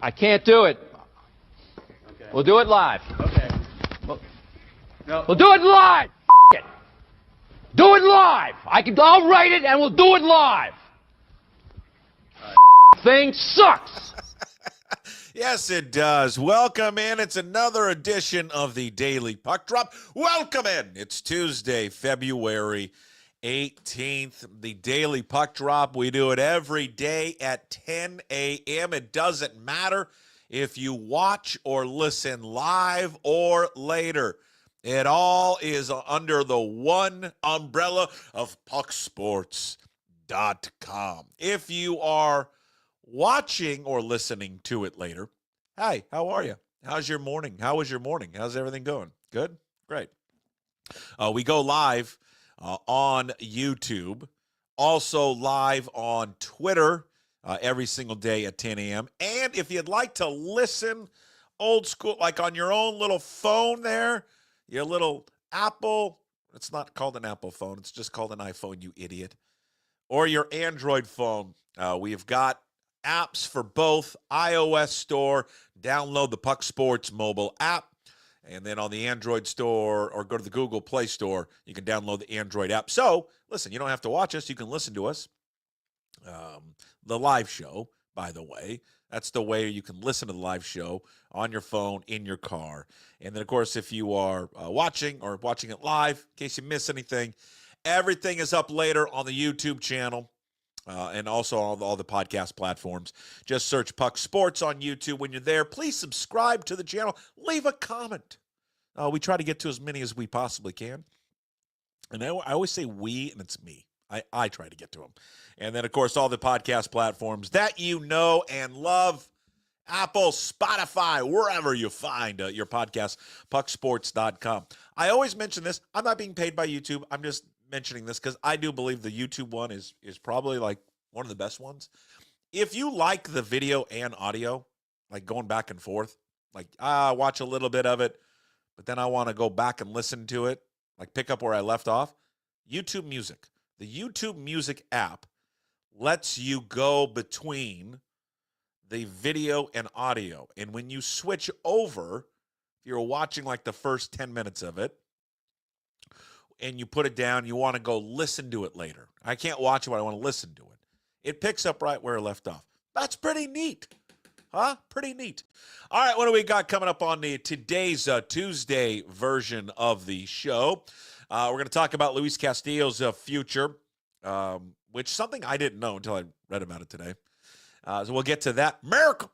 I can't do it. Okay. We'll do it live. Okay. We'll do it live. F*** it. Do it live. I'll write it and we'll do it live. Thing sucks. Yes, it does. Welcome in. It's another edition of the Daily Puck Drop. Welcome in. It's Tuesday, February 18th. The Daily Puck Drop. We do it every day at 10 a.m. It doesn't matter if you watch or listen live or later. It all is under the one umbrella of pucksports.com. If you are watching or listening to it later, hi, how are you? How's your morning? How was your morning? How's everything going? Good? Great. We go live on YouTube, also live on Twitter every single day at 10 a.m. And if you'd like to listen old school, like on your own little phone there, your little Apple, it's not called an Apple phone, it's just called an iPhone, you idiot, or your Android phone, we've got apps for both. iOS store, download the Puck Sports mobile app, and then on the Android store or go to the Google Play Store, you can download the Android app. So, listen, you don't have to watch us. You can listen to us. The live show, by the way, that's the way you can listen to the live show on your phone, in your car. And then, of course, if you are watching it live, in case you miss anything, everything is up later on the YouTube channel. And also all the podcast platforms. Just search Puck Sports on YouTube. When you're there, please subscribe to the channel. Leave a comment. We try to get to as many as we possibly can. And I always say we, and it's me. I try to get to them. And then, of course, all the podcast platforms that you know and love. Apple, Spotify, wherever you find your podcast, pucksports.com. I always mention this. I'm not being paid by YouTube. I'm just mentioning this because I do believe the YouTube one is probably like one of the best ones. If you like the video and audio, like going back and forth, like I watch a little bit of it, but then I want to go back and listen to it, like pick up where I left off, YouTube Music. The YouTube Music app lets you go between the video and audio. And when you switch over, if you're watching like the first 10 minutes of it, and you put it down, you want to go listen to it later. I can't watch it, but I want to listen to it. It picks up right where it left off. That's pretty neat. Huh? Pretty neat. All right, what do we got coming up on today's Tuesday version of the show? We're going to talk about Luis Castillo's future, which is something I didn't know until I read about it today. So we'll get to that. America!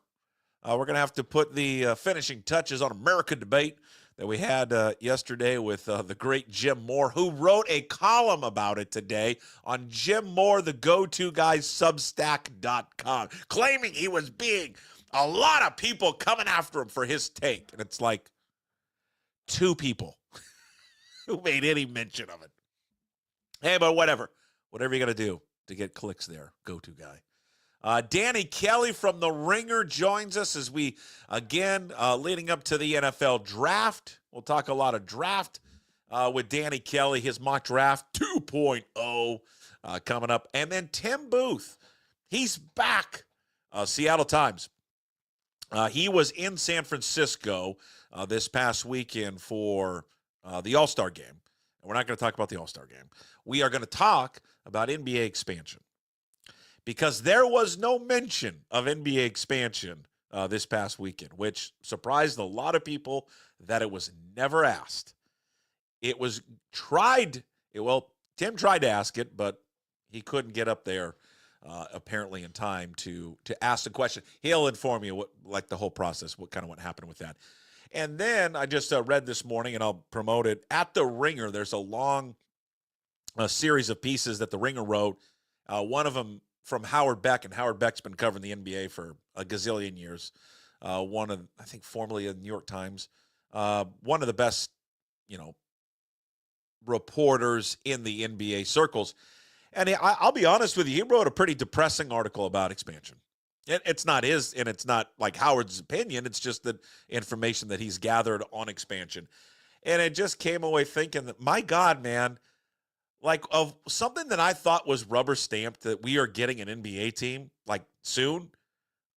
We're going to have to put the finishing touches on America debate that we had yesterday with the great Jim Moore, who wrote a column about it today on Jim Moore, the go-to guy, Substack.com, claiming he was being a lot of people coming after him for his take. And it's like 2 people who made any mention of it. Hey, but whatever you're going to do to get clicks there, go-to guy. Danny Kelly from The Ringer joins us as we, again, leading up to the NFL draft. We'll talk a lot of draft with Danny Kelly, his mock draft 2.0 coming up. And then Tim Booth, he's back. Seattle Times. He was in San Francisco this past weekend for the All-Star game. And we're not going to talk about the All-Star game. We are going to talk about NBA expansion, because there was no mention of NBA expansion this past weekend, which surprised a lot of people that it was never asked. It was tried. Tim tried to ask it, but he couldn't get up there apparently in time to ask the question. He'll inform you what the whole process, what happened with that. And then I just read this morning, and I'll promote it, at The Ringer. There's a long series of pieces that The Ringer wrote. One of them from Howard Beck, and Howard Beck's been covering the NBA for a gazillion years. One of, I think, formerly of the New York Times. One of the best, reporters in the NBA circles. And I'll be honest with you, he wrote a pretty depressing article about expansion. It's not his, and it's not like Howard's opinion. It's just the information that he's gathered on expansion. And it just came away thinking that, my God, man, like of something that I thought was rubber stamped, that we are getting an NBA team like soon.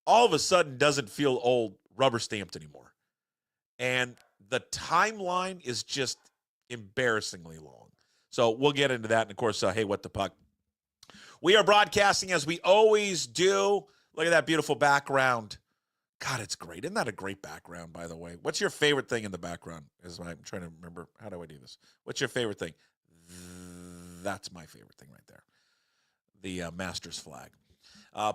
all of a sudden doesn't feel old, rubber stamped anymore. And the timeline is just embarrassingly long. So we'll get into that. And, of course, hey, what the puck? We are broadcasting as we always do. Look at that beautiful background. God, it's great. Isn't that a great background, by the way? What's your favorite thing in the background? I'm trying to remember. How do I do this? What's your favorite thing? That's my favorite thing right there. The Masters flag.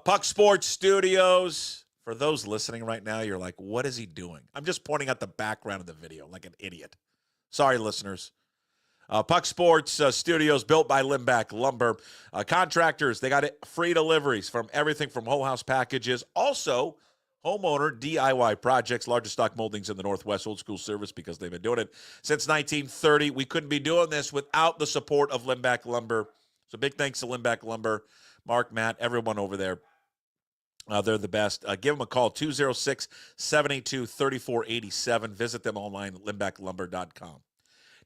Puck Sports Studios. For those listening right now, you're like, what is he doing? I'm just pointing out the background of the video like an idiot. Sorry, listeners. Puck Sports Studios, built by Limbach Lumber. Contractors, they got free deliveries from everything from whole house packages. Also, homeowner DIY projects, largest stock moldings in the Northwest, old school service because they've been doing it since 1930. We couldn't be doing this without the support of Limbach Lumber. So big thanks to Limbach Lumber, Mark, Matt, everyone over there. They're the best. Give them a call, 206-782-3487. Visit them online at limbachlumber.com.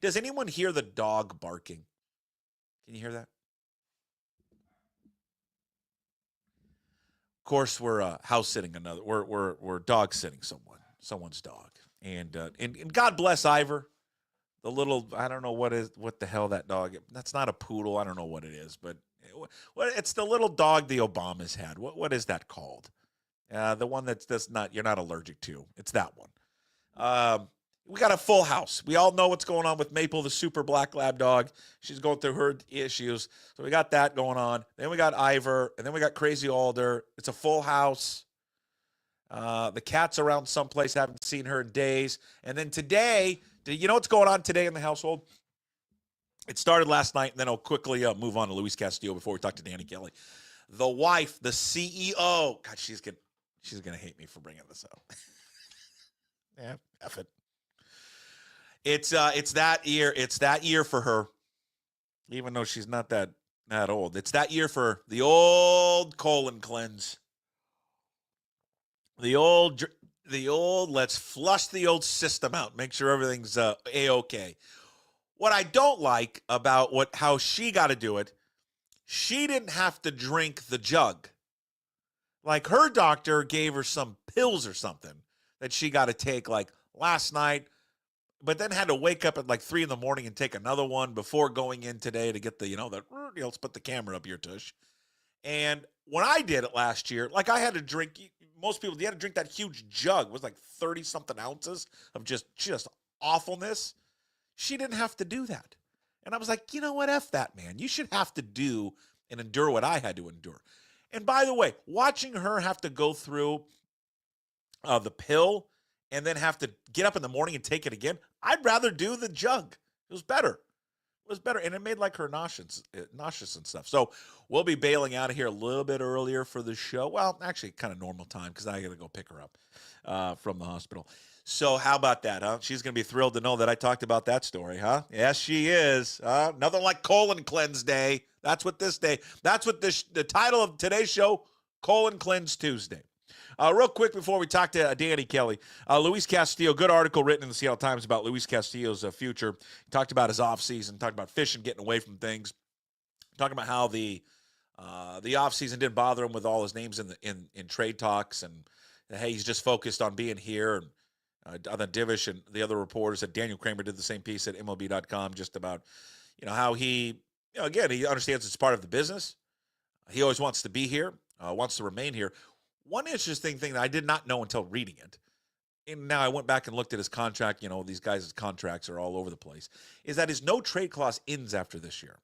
Does anyone hear the dog barking? Can you hear that? Of course, we're house sitting another. We're dog sitting someone's dog, and God bless Ivor, the little, I don't know what the hell that dog. That's not a poodle. I don't know what it is, but it's the little dog the Obamas had. What is that called? The one that's not, you're not allergic to. It's that one. We got a full house. We all know what's going on with Maple, the super black lab dog. She's going through her issues. So we got that going on. Then we got Ivor, and then we got Crazy Alder. It's a full house. The cat's around someplace. Haven't seen her in days. And then today, you know what's going on today in the household? It started last night, and then I'll quickly move on to Luis Castillo before we talk to Danny Kelly. The wife, the CEO. God, she's gonna hate me for bringing this up. Yeah, F it. It's that year. It's that year for her, even though she's not that old. It's that year for the old colon cleanse. The old. Let's flush the old system out. Make sure everything's A-okay. What I don't like about how she got to do it, she didn't have to drink the jug. Like her doctor gave her some pills or something that she got to take like last night, but then had to wake up at like 3 a.m. and take another one before going in today to get the, let's put the camera up your tush. And when I did it last year, like I had to drink, most people, you had to drink that huge jug. It was like 30 something ounces of just awfulness. She didn't have to do that. And I was like, you know what? F that, man. You should have to do and endure what I had to endure. And by the way, watching her have to go through the pill and then have to get up in the morning and take it again, I'd rather do the jug. It was better. And it made like her nauseous and stuff. So we'll be bailing out of here a little bit earlier for the show. Well, actually kind of normal time because I got to go pick her up from the hospital. So how about that, huh? She's going to be thrilled to know that I talked about that story, huh? Yes, she is. Nothing like colon cleanse day. That's what the title of today's show, Colon Cleanse Tuesday. Real quick before we talk to Danny Kelly, Luis Castillo, good article written in the Seattle Times about Luis Castillo's future. He talked about his offseason, talked about fishing, getting away from things, talking about how the offseason didn't bother him with all his names in trade talks, and hey, he's just focused on being here. And then Divish and the other reporters said Daniel Kramer did the same piece at MLB.com just about, how he, again, he understands it's part of the business. He always wants to be here, wants to remain here. One interesting thing that I did not know until reading it, and now I went back and looked at his contract, these guys' contracts are all over the place, is that his no trade clause ends after this year.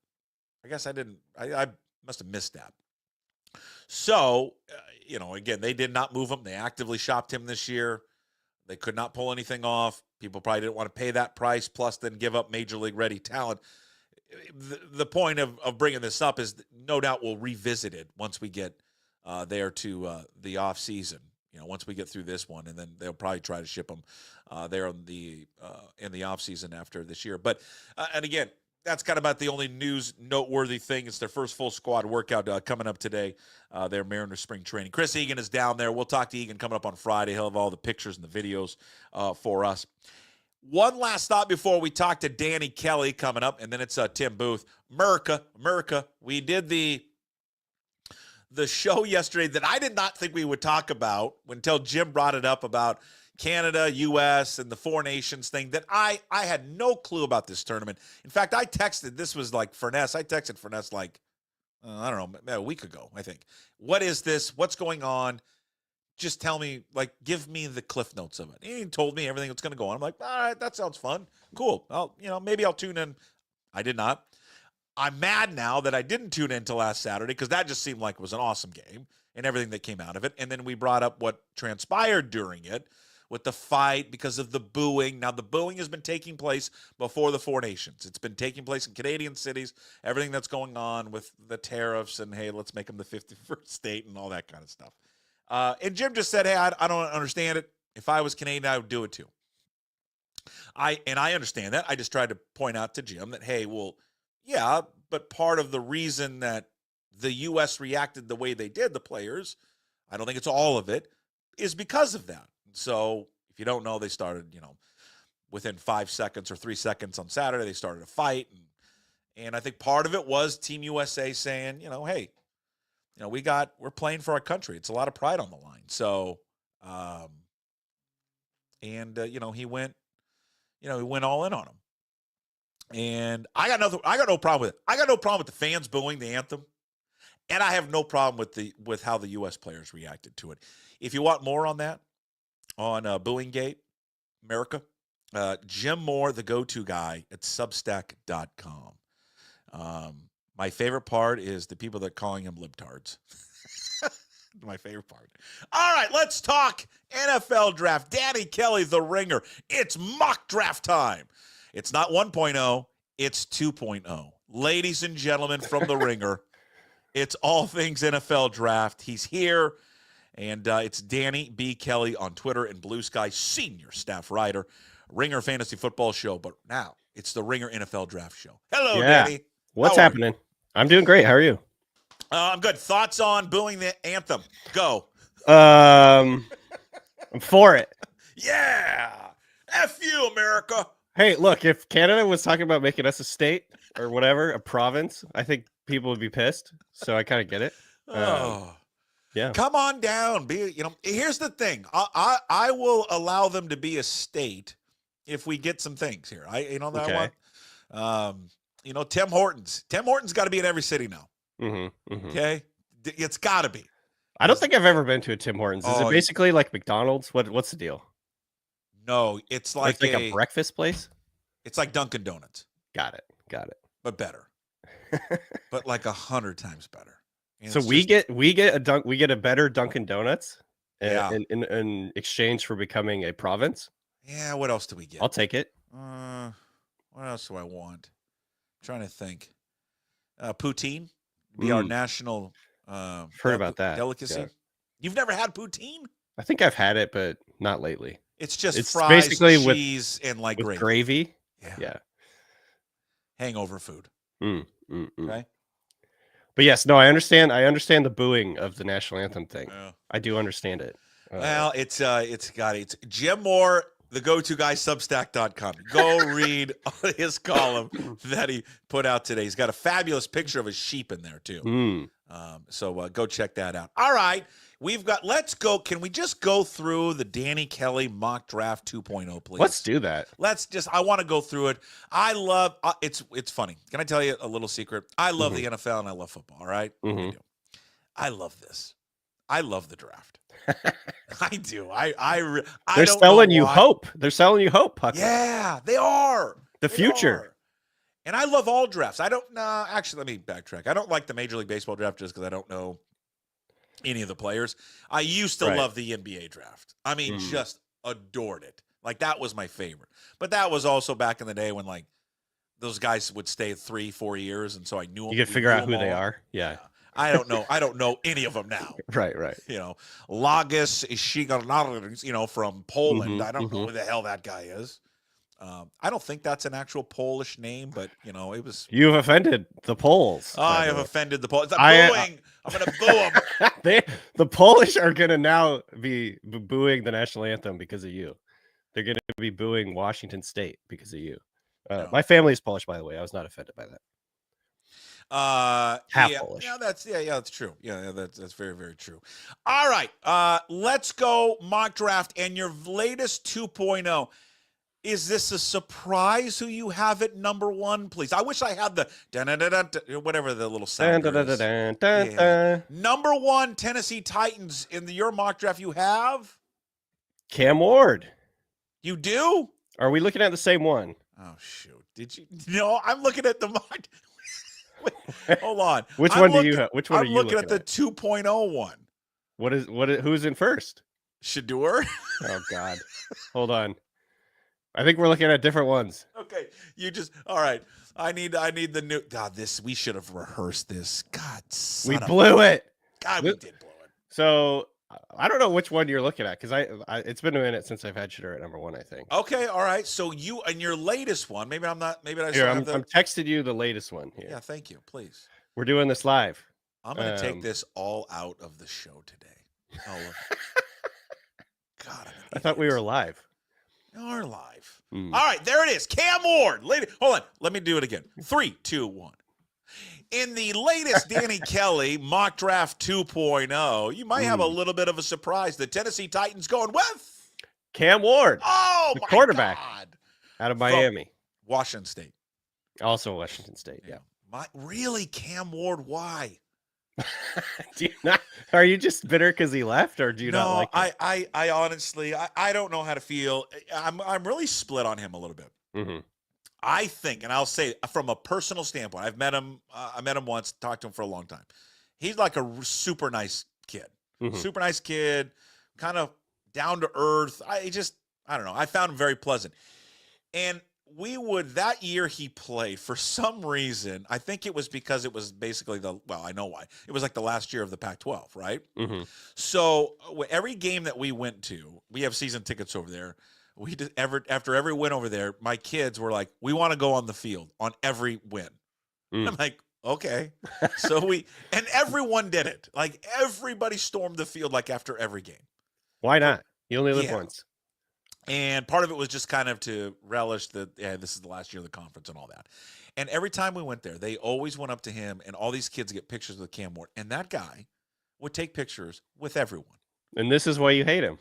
I guess I must have missed that. So, again, they did not move him. They actively shopped him this year. They could not pull anything off. People probably didn't want to pay that price, plus then give up major league ready talent. The point of bringing this up is no doubt we'll revisit it once we get there to the off season. Once we get through this one, and then they'll probably try to ship them there in the off season after this year. But and again, that's kind of about the only noteworthy thing. It's their first full squad workout coming up today. Their Mariners spring training. Chris Egan is down there. We'll talk to Egan coming up on Friday. He'll have all the pictures and the videos for us. One last thought before we talk to Danny Kelly coming up, and then it's Tim Booth. America. We did the the show yesterday that I did not think we would talk about until Jim brought it up about Canada, U.S., and the Four Nations thing that I had no clue about this tournament. In fact, I texted, this was like Furness. I texted Furness like, I don't know, a week ago, I think. What is this? What's going on? Just tell me, like, give me the cliff notes of it. He told me everything that's going to go on. I'm like, all right, that sounds fun. Cool. Maybe I'll tune in. I did not. I'm mad now that I didn't tune in till last Saturday because that just seemed like it was an awesome game and everything that came out of it. And then we brought up what transpired during it with the fight because of the booing. Now, the booing has been taking place before the Four Nations. It's been taking place in Canadian cities, everything that's going on with the tariffs and, hey, let's make them the 51st state and all that kind of stuff. And Jim just said, hey, I don't understand it. If I was Canadian, I would do it too. I understand that. I just tried to point out to Jim that, hey, well, yeah, but part of the reason that the U.S. reacted the way they did, the players, I don't think it's all of it, is because of that. So if you don't know, they started, within 5 seconds or 3 seconds on Saturday, they started a fight. And I think part of it was Team USA saying, hey, we're playing for our country. It's a lot of pride on the line. So, he went all in on him. And I got no problem with it. I got no problem with the fans booing the anthem. And I have no problem with how the U.S. players reacted to it. If you want more on that, on Booing Gate, America, Jim Moore, the go-to guy at Substack.com. My favorite part is the people that are calling him libtards. My favorite part. All right, let's talk NFL draft. Danny Kelly, the ringer. It's mock draft time. It's not 1.0, it's 2.0. Ladies and gentlemen from the ringer, it's all things NFL draft. He's here, and it's Danny B. Kelly on Twitter and Blue Sky, senior staff writer, Ringer Fantasy Football Show. But now it's the Ringer NFL Draft Show. Hello, Danny. What's happening? I'm doing great. How are you? I'm good. Thoughts on booing the anthem? Go. I'm for it. Yeah. F you, America. Hey, look, if Canada was talking about making us a state or whatever, a province, I think people would be pissed. So I kind of get it. Yeah. Come on down. Here's the thing. I will allow them to be a state if we get some things here. I want Tim Hortons. Tim Hortons got to be in every city now. Mm-hmm, mm-hmm. Okay? It's got to be. I don't think I've ever been to a Tim Hortons. Is it basically like McDonald's? What's the deal? No, it's like a breakfast place. It's like Dunkin' Donuts. Got it. But better. But like 100 times better. And so we get a better Dunkin' Donuts in exchange for becoming a province. Yeah, what else do we get? I'll take it. What else do I want? I'm trying to think. Poutine be our national heard about that delicacy. Yeah. You've never had poutine? I think I've had it, but not lately. It's fries, basically cheese, and like with gravy. Yeah. Hangover food. Okay. But yes, no, I understand. I understand the booing of the national anthem thing. Yeah. I do understand it. Well, it's Jim Moore, the go-to guy, Substack.com. Go read his column that he put out today. He's got a fabulous picture of a sheep in there too. So go check that out. All right, let's go. Can we just go through the Danny Kelly mock draft 2.0, please? Let's do that. I want to go through it. I love it's funny. Can I tell you a little secret? I love the NFL and I love football. All right? I do. I love this. I love the draft. I do. They're selling you hope. They're selling you hope, Puckett. Yeah, they are. The future. And I love all drafts. Actually, let me backtrack. I don't like the Major League Baseball draft just because I don't know any of the players. I used to love the NBA draft. I mean, just adored it. Like, that was my favorite. But that was also back in the day when, like, those guys would stay 3-4 years, and so I knew them. You could figure out who they are. Yeah. I don't know. I don't know any of them now. Right. Lagos Shiganowicz, from Poland. I don't know who the hell that guy is. I don't think that's an actual Polish name, but it was. You've offended the Poles. I have offended the Poles. I'm going to boo them. The Polish are going to now be booing the national anthem because of you. They're going to be booing Washington State because of you. My family is Polish, by the way. I was not offended by that. Half bullish. Yeah, that's true. Yeah, that's very, very true. All right, let's go mock draft and your latest 2.0. Is this a surprise who you have at number 1, please? I wish I had the whatever the little sound is. Yeah. Number 1, Tennessee Titans in your mock draft. You have Cam Ward. You do? Are we looking at the same one? Oh shoot! Did you? No, I'm looking at the mock. Hold on. Which one do you have? Which one are you looking at? The 2.0 one. Who's in first? Shador. Oh God. Hold on. I think we're looking at different ones. Okay. All right. I need the new. God, we should have rehearsed this. God, we blew it. God, we did blow it. So I don't know which one you're looking at because it's been a minute since I've had Shador at number 1. I think. Okay. All right. So you and your latest one. Maybe I'm not. Maybe I. Here, I'm texting you the latest one here. Yeah. Thank you. Please. We're doing this live. I'm going to take this all out of the show today. Oh. God. I thought we were live. We are live. All right, there it is. Cam Ward. Hold on. Let me do it again. 3, 2, 1. In the latest Danny Kelly mock draft 2.0, you might have a little bit of a surprise. The Tennessee Titans going with Cam Ward. Oh, the my quarterback God. Out of Miami. From Washington State. Also Washington State, yeah. Really, Cam Ward? Why? Do you not? Are you just bitter because he left, or do you not like him? I honestly, I don't know how to feel. I'm really split on him a little bit. Mm-hmm. I think, and I'll say from a personal standpoint, I've met him. I met him once, talked to him for a long time. He's like a super nice kid, super nice kid, kind of down to earth. I don't know. I found him very pleasant, and that year he played, for some reason, I think it was because it was basically I know why. It was like the last year of the Pac-12, right? Mm-hmm. So every game that we went to, we have season tickets over there. After every win over there, my kids were like, we want to go on the field on every win. I'm like, okay. So and everyone did it. Like everybody stormed the field like after every game. Why not? You only live once. And part of it was just kind of to relish that this is the last year of the conference and all that. And every time we went there, they always went up to him, and all these kids get pictures with Cam Ward. And that guy would take pictures with everyone. And this is why you hate him.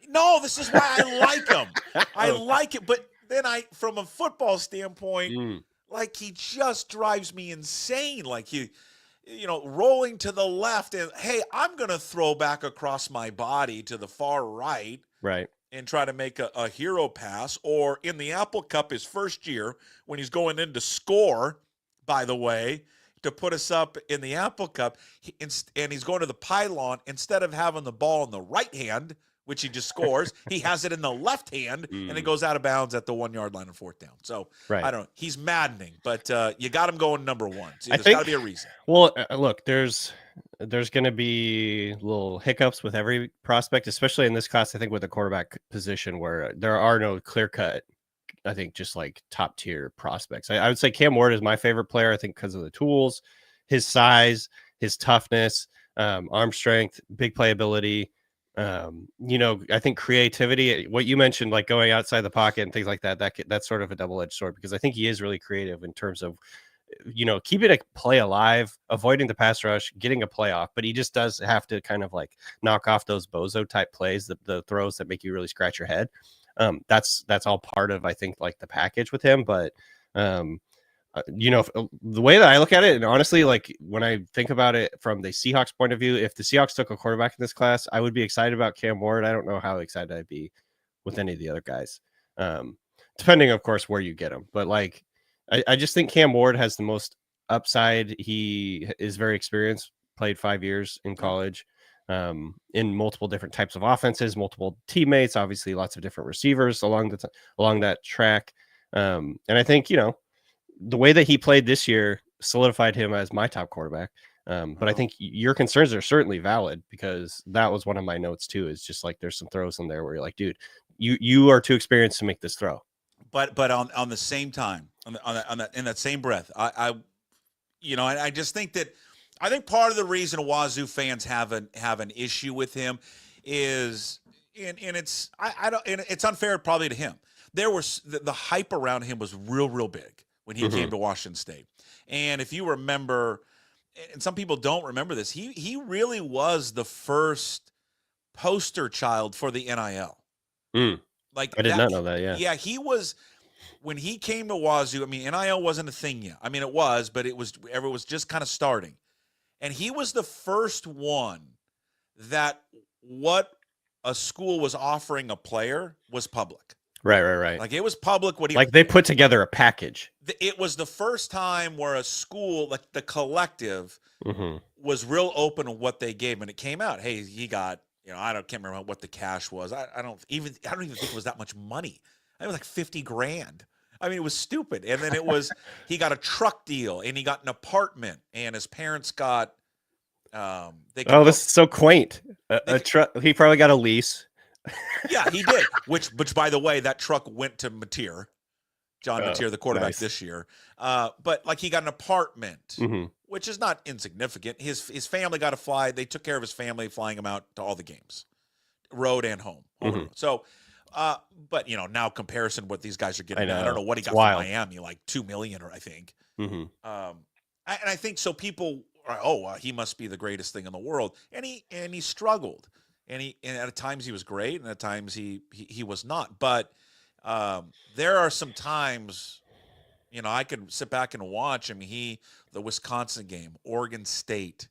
No, this is why I like him. I like it. But then from a football standpoint, like he just drives me insane. Like rolling to the left and, hey, I'm going to throw back across my body to the far right. Right. And try to make a hero pass, or in the Apple Cup his first year when he's going in to score, by the way, to put us up in the Apple Cup, and he's going to the pylon, instead of having the ball in the right hand, which he just scores, he has it in the left hand, and it goes out of bounds at the 1 yard line on 4th down. So, I don't know. He's maddening, but you got him going number 1. So there's got to be a reason. Well, look, there's going to be little hiccups with every prospect, especially in this class, I think, with the quarterback position, where there are no clear-cut, I think, just like top-tier prospects. I would say Cam Ward is my favorite player, I think, because of the tools, his size, his toughness, arm strength, big playability. I think creativity, what you mentioned, like going outside the pocket and things like that's sort of a double-edged sword, because I think he is really creative in terms of, keeping a play alive, avoiding the pass rush, getting a playoff, but he just does have to kind of like knock off those Bezo type plays, the throws that make you really scratch your head. That's all part of, I think, like the package with him. But, the way that I look at it, and honestly, like when I think about it from the Seahawks point of view, if the Seahawks took a quarterback in this class, I would be excited about Cam Ward. I don't know how excited I'd be with any of the other guys, depending, of course, where you get them. But like, I just think Cam Ward has the most upside. He is very experienced, played 5 years in college, in multiple different types of offenses, multiple teammates, obviously lots of different receivers along that track. And I think, the way that he played this year solidified him as my top quarterback. But I think your concerns are certainly valid, because that was one of my notes too, is just like, there's some throws in there where you're like, dude, you are too experienced to make this throw. But on the same time, in that same breath, I just think that, I think part of the reason Wazoo fans have an issue with him is, and it's unfair probably to him. There was the hype around him was real big when he came to Washington State, And if you remember, and some people don't remember this, he really was the first poster child for the NIL. Like I did not know that. Yeah, he was when he came to Wazoo. I mean, NIL wasn't a thing yet. I mean, it was, but it was just kind of starting. And he was the first one that what a school was offering a player was public. Right. Like it was public. They put together a package. It was the first time where a school, like the collective, was real open on what they gave, and it came out. Hey, he got, can't remember what the cash was. I don't even think it was that much money. It was like $50,000. I mean, it was stupid. And then he got a truck deal, and he got an apartment, and his parents got. This is so quaint. A truck. He probably got a lease. Yeah, he did. Which, by the way, that truck went to Mateer, John Mateer, the quarterback this year. But like he got an apartment, which is not insignificant. His family got to fly. They took care of his family, flying him out to all the games, road and home. So, but now comparison what these guys are getting. I don't know what he got from Miami, like $2 million, or I think. And I think so. People are, he must be the greatest thing in the world, and he struggled. And at times he was great, and at times he was not. But there are some times, I could sit back and watch. I mean, the Wisconsin game, Oregon State,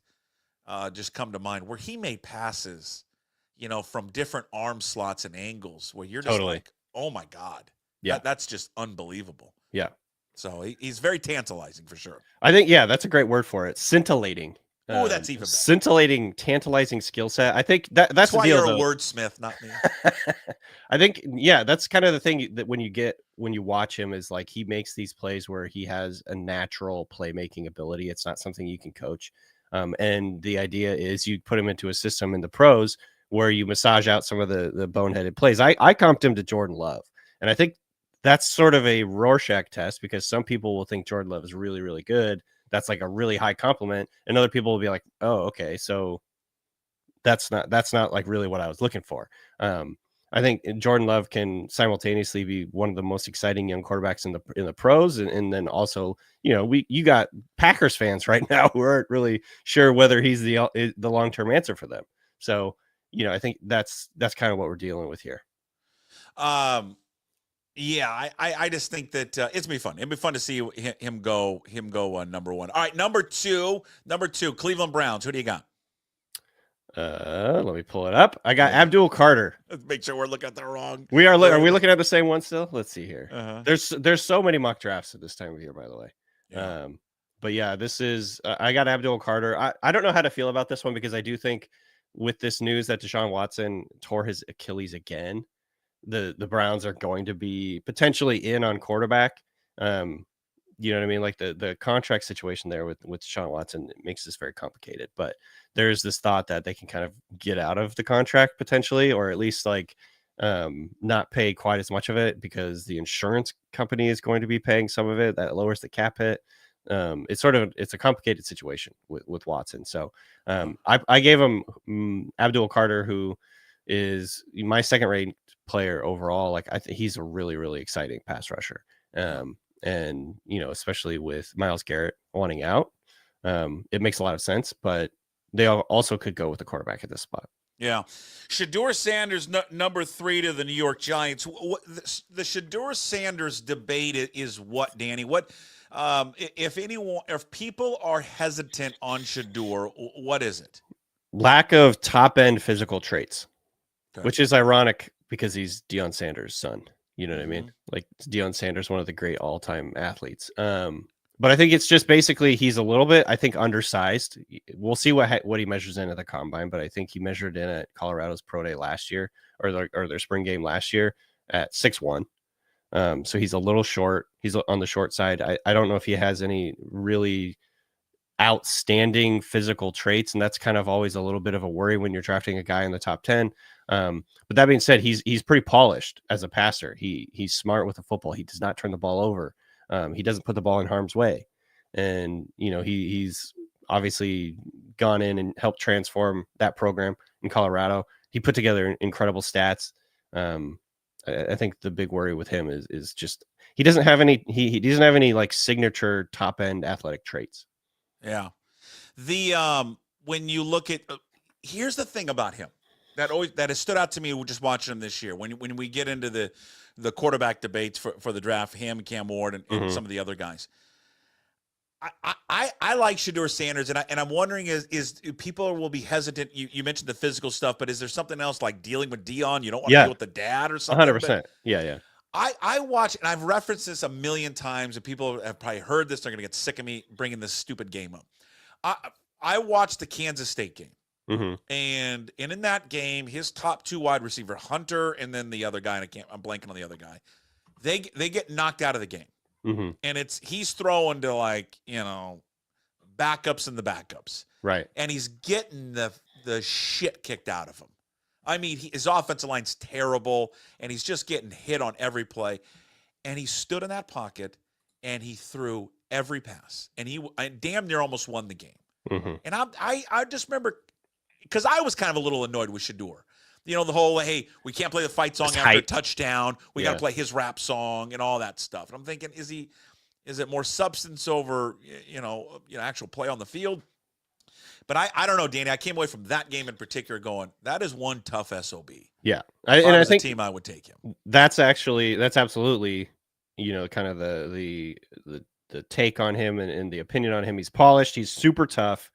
just come to mind, where he made passes, from different arm slots and angles, where you're just like, oh my God, that's just unbelievable. Yeah. So he's very tantalizing for sure. I think, that's a great word for it. Scintillating. Oh, that's even better. Scintillating, tantalizing skill set. I think that's why the deal, you're a wordsmith, not me. I think, that's kind of the thing that when you watch him is like he makes these plays where he has a natural playmaking ability. It's not something you can coach. And the idea is you put him into a system in the pros where you massage out some of the boneheaded plays. I comped him to Jordan Love, and I think that's sort of a Rorschach test, because some people will think Jordan Love is really, really good. That's like a really high compliment. And other people will be like, oh, okay, so that's not like really what I was looking for. I think Jordan Love can simultaneously be one of the most exciting young quarterbacks in the pros. And then also, you got Packers fans right now who aren't really sure whether he's the long-term answer for them. So, I think that's kind of what we're dealing with here. Yeah, I just think that it's gonna be fun. It'd be fun to see him go number one. All right, number two, Cleveland Browns. Who do you got? Let me pull it up. I got Abdul Carter. Let's make sure we're looking at the wrong. Are we looking at the same one still? Let's see here. There's so many mock drafts at this time of year, by the way. Yeah. But yeah, this is I got Abdul Carter. I don't know how to feel about this one, because I do think with this news that Deshaun Watson tore his Achilles again, the Browns are going to be potentially in on quarterback. You know what I mean? Like the contract situation there with Deshaun Watson, it makes this very complicated. But there's this thought that they can kind of get out of the contract potentially, or at least like not pay quite as much of it, because the insurance company is going to be paying some of it. That lowers the cap hit. It's a complicated situation with Watson. So I gave him Abdul Carter, who is my second-rate player overall. Like, I think he's a really, really exciting pass rusher. And especially with Myles Garrett wanting out, it makes a lot of sense. But they also could go with the quarterback at this spot. Yeah, Shedeur Sanders, number 3 to the New York Giants. The Shedeur Sanders debate is what, Danny? What if people are hesitant on Shedeur, what is it? Lack of top-end physical traits, which is ironic because he's Deion Sanders' son. You know what I mean? Like, Deion Sanders, one of the great all-time athletes. But I think it's just basically he's a little bit, I think, undersized. We'll see what he measures in at the combine, but I think he measured in at Colorado's Pro Day last year, or their spring game last year, at 6'1". So he's a little short. He's on the short side. I don't know if he has any really outstanding physical traits, and that's kind of always a little bit of a worry when you're drafting a guy in the top 10. But that being said, he's pretty polished as a passer. He's smart with the football. He does not turn the ball over. He doesn't put the ball in harm's way. And, he's obviously gone in and helped transform that program in Colorado. He put together incredible stats. I think the big worry with him is just he doesn't have any he doesn't have any like signature top end athletic traits. Yeah. The when you look at here's the thing about him that has stood out to me just watching him this year. When we get into the quarterback debates for the draft, him, Cam Ward, and some of the other guys. I like Shedeur Sanders, and I'm wondering is people will be hesitant. You mentioned the physical stuff, but is there something else like dealing with Dion? You don't want to deal with the dad or something? 100%. Yeah. I watch, and I've referenced this a million times, and people have probably heard this. They're going to get sick of me bringing this stupid game up. I watched the Kansas State game, and in that game, his top two wide receiver, Hunter, and then the other guy, and I'm blanking on the other guy. They get knocked out of the game. And he's throwing to like, backups and the backups. Right. And he's getting the shit kicked out of him. I mean, his offensive line's terrible, and he's just getting hit on every play. And he stood in that pocket, and he threw every pass. And he damn near almost won the game. And I just remember, because I was kind of a little annoyed with Shedeur. The whole, hey, we can't play the fight song after a touchdown. We got to play his rap song and all that stuff. And I'm thinking, is it more substance over, actual play on the field? But I don't know, Danny. I came away from that game in particular going, that is one tough SOB. Yeah. I think team I would take him. That's absolutely, kind of the take on him and the opinion on him. He's polished. He's super tough.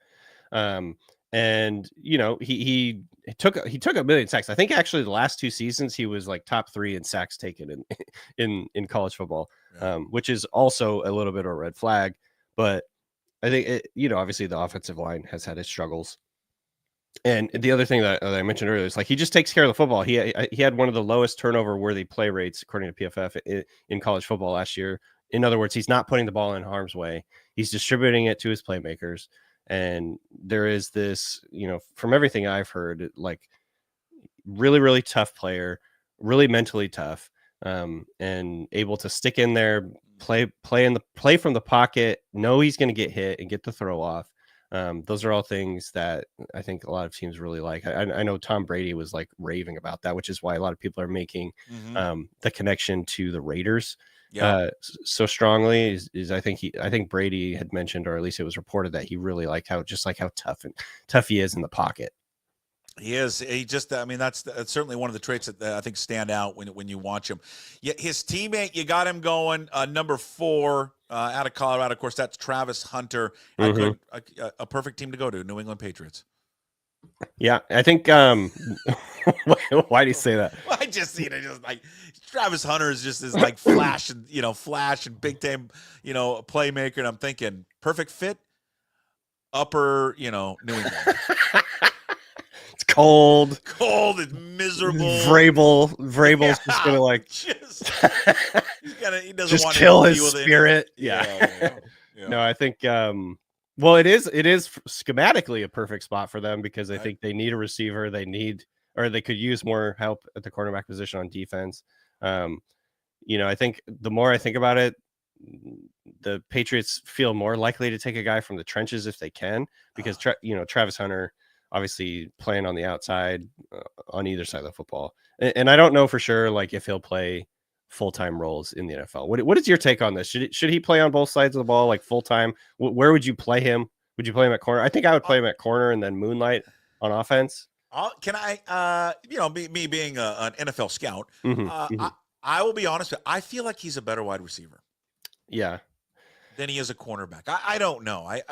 And he took a million sacks. I think actually the last 2 seasons he was like top 3 in sacks taken in college football, which is also a little bit of a red flag. But I think obviously the offensive line has had its struggles. And the other thing that I mentioned earlier is like he just takes care of the football. He had one of the lowest turnover worthy play rates according to PFF in college football last year. In other words, he's not putting the ball in harm's way. He's distributing it to his playmakers. And there is this, from everything I've heard, like really, really tough player, really mentally tough, and able to stick in there, play from the pocket, know he's going to get hit and get the throw off. Those are all things that I think a lot of teams really like. I know Tom Brady was like raving about that, which is why a lot of people are making the connection to the Raiders. So strongly is I think Brady had mentioned, or at least it was reported, that he really liked how tough he is in the pocket. He is. He just, that's certainly one of the traits that I think stand out when you watch him. Yeah, his teammate, you got him going, number 4 out of Colorado. Of course, that's Travis Hunter. A perfect team to go to, New England Patriots. Yeah, I think. Why do you say that? Well, I just see it. Just like Travis Hunter is like flash and big time, playmaker. And I'm thinking perfect fit. Upper, New England. It's cold. It's miserable. Vrabel's just gonna like he doesn't just want kill to his spirit. Yeah. No, I think. Well, it is schematically a perfect spot for them because I think they need a receiver. They could use more help at the cornerback position on defense. I think the more I think about it, the Patriots feel more likely to take a guy from the trenches if they can, because Travis Hunter obviously playing on the outside on either side of the football, and I don't know for sure like if he'll play full-time roles in the NFL. What is your take on this? Should he play on both sides of the ball like full-time? Where would you play him? Would you play him at corner? I think I would play him at corner and then moonlight on offense. Can I, me being an NFL scout, I will be honest with you, I feel like he's a better wide receiver. Yeah. Than he is a cornerback. I don't know. I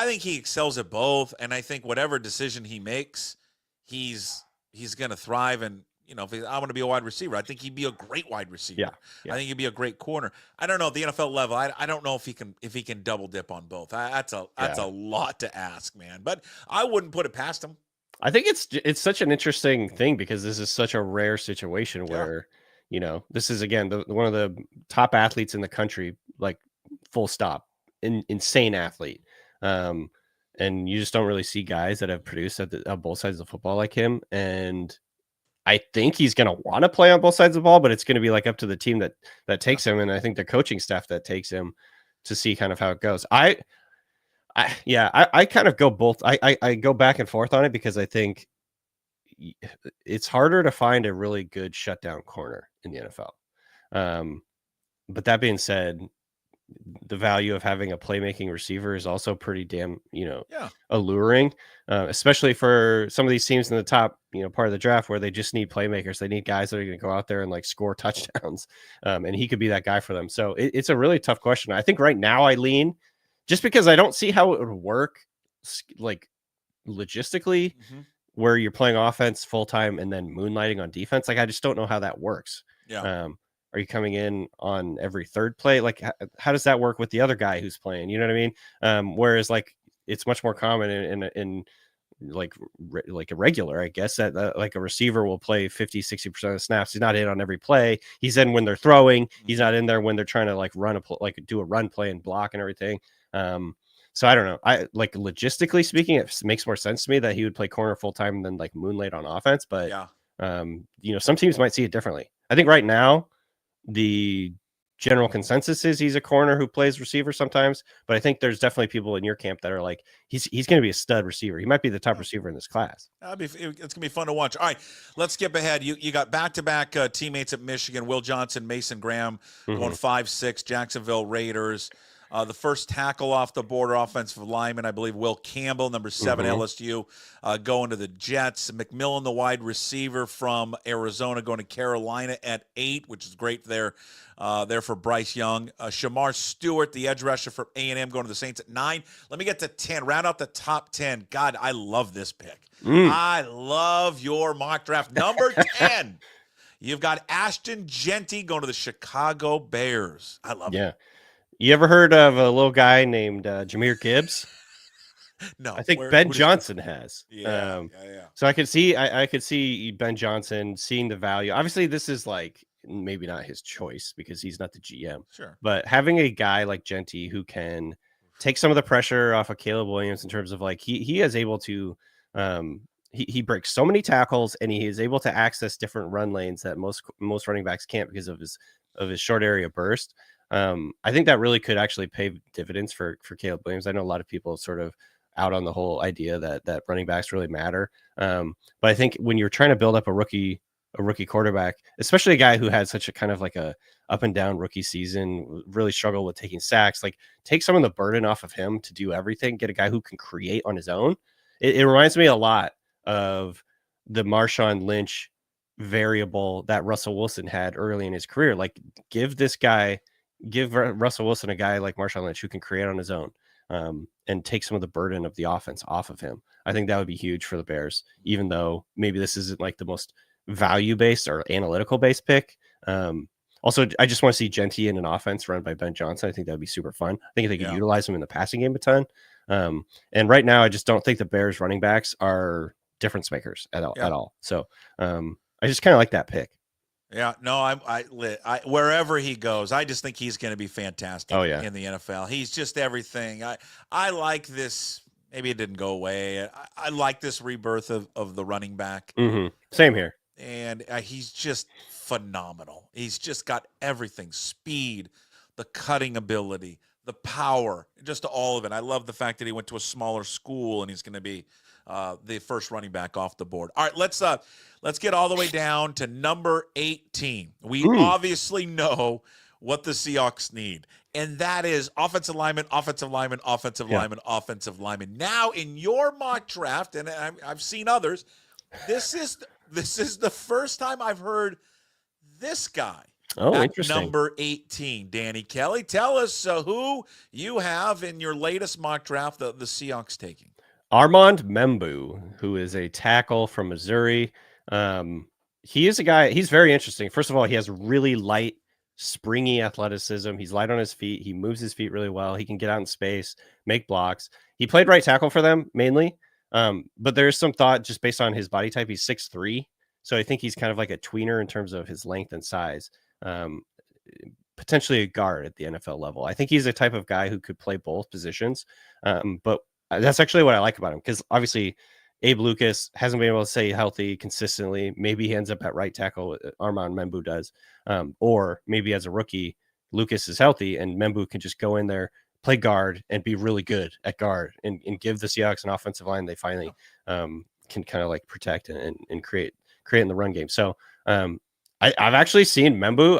think he excels at both, and I think whatever decision he makes, he's going to thrive. And if I want to be a wide receiver, I think he'd be a great wide receiver. Yeah. I think he'd be a great corner. I don't know at the NFL level. I don't know if he can double dip on both. That's a lot to ask, man. But I wouldn't put it past him. I think it's such an interesting thing because this is such a rare situation where this is again one of the top athletes in the country, like full stop, insane athlete. And you just don't really see guys that have produced at both sides of the football like him. And I think he's going to want to play on both sides of the ball, but it's going to be like up to the team that takes him. And I think the coaching staff that takes him to see kind of how it goes. I kind of go both. I go back and forth on it because I think it's harder to find a really good shutdown corner in the NFL. But that being said, the value of having a playmaking receiver is also pretty damn, alluring, especially for some of these teams in the top, part of the draft where they just need playmakers. They need guys that are going to go out there and like score touchdowns. And he could be that guy for them. So it's a really tough question. I think right now I lean just because I don't see how it would work like logistically where you're playing offense full time and then moonlighting on defense. Like, I just don't know how that works. Yeah. Are you coming in on every third play? Like, how does that work with the other guy who's playing? You know what I mean? Whereas like it's much more common in like a regular, I guess, that like a receiver will play 50-60% of the snaps. He's not in on every play. He's in when they're throwing. He's not in there when they're trying to like do a run play and block and everything. So I don't know. I like logistically speaking, it makes more sense to me that he would play corner full time than like moonlight on offense. But some teams might see it differently. I think right now the general consensus is he's a corner who plays receiver sometimes, but I think there's definitely people in your camp that are like, he's going to be a stud receiver. He might be the top receiver in this class. It's going to be fun to watch. All right, let's skip ahead. You got back-to-back teammates at Michigan, Will Johnson, Mason Graham, going 5'6", Jacksonville Raiders. The first tackle off the border, offensive lineman, I believe, Will Campbell, number 7, LSU, going to the Jets. McMillan, the wide receiver from Arizona, going to Carolina at 8, which is great there for Bryce Young. Shamar Stewart, the edge rusher from A&M, going to the Saints at 9. Let me get to 10. Round out the top 10. God, I love this pick. I love your mock draft. Number 10. You've got Ashton Jeanty going to the Chicago Bears. I love it. You ever heard of a little guy named Jahmyr Gibbs? No, I think Ben Johnson has. Yeah. So I could see Ben Johnson seeing the value. Obviously, this is like maybe not his choice because he's not the GM. Sure. But having a guy like Jeanty who can take some of the pressure off of Caleb Williams in terms of like he is able to he breaks so many tackles and he is able to access different run lanes that most running backs can't because of his short area burst. I think that really could actually pay dividends for Caleb Williams. I know a lot of people sort of out on the whole idea that running backs really matter. But I think when you're trying to build up a rookie quarterback, especially a guy who had such a kind of like a up and down rookie season, really struggled with taking sacks, like take some of the burden off of him to do everything, get a guy who can create on his own. It reminds me a lot of the Marshawn Lynch variable that Russell Wilson had early in his career. Like give Russell Wilson a guy like Marshawn Lynch who can create on his own and take some of the burden of the offense off of him. I think that would be huge for the Bears, even though maybe this isn't like the most value-based or analytical-based pick. Also, I just want to see Jeanty in an offense run by Ben Johnson. I think that would be super fun. I think they could utilize him in the passing game a ton. And right now, I just don't think the Bears running backs are difference makers at all. So I just kind of like that pick. Yeah, no, I wherever he goes, I just think he's going to be fantastic in the NFL. He's just everything. I like this. Maybe it didn't go away. I like this rebirth of the running back. Same here. And he's just phenomenal. He's just got everything: speed, the cutting ability, the power, just all of it. I love the fact that he went to a smaller school and he's going to be the first running back off the board. All right, let's get all the way down to number 18. We obviously know what the Seahawks need, and that is offensive lineman, offensive lineman, offensive lineman, offensive lineman. Now, in your mock draft, and I've seen others, this is the first time I've heard this guy. At interesting. Number 18, Danny Kelly. Tell us who you have in your latest mock draft the Seahawks taking. Armand Membu, who is a tackle from Missouri. He is a guy, he's very interesting. First of all, he has really light, springy athleticism. He's light on his feet. He moves his feet really well. He can get out in space, make blocks. He played right tackle for them mainly. But there's some thought just based on his body type. He's 6'3". So I think he's kind of like a tweener in terms of his length and size. Potentially a guard at the NFL level. I think he's a type of guy who could play both positions. But that's actually what I like about him, because obviously Abe Lucas hasn't been able to stay healthy consistently. Maybe he ends up at right tackle. Armand Membu does. Or maybe as a rookie, Lucas is healthy and Membu can just go in there, play guard, and be really good at guard and give the Seahawks an offensive line they finally can kind of like protect and create in the run game. So I've actually seen Membu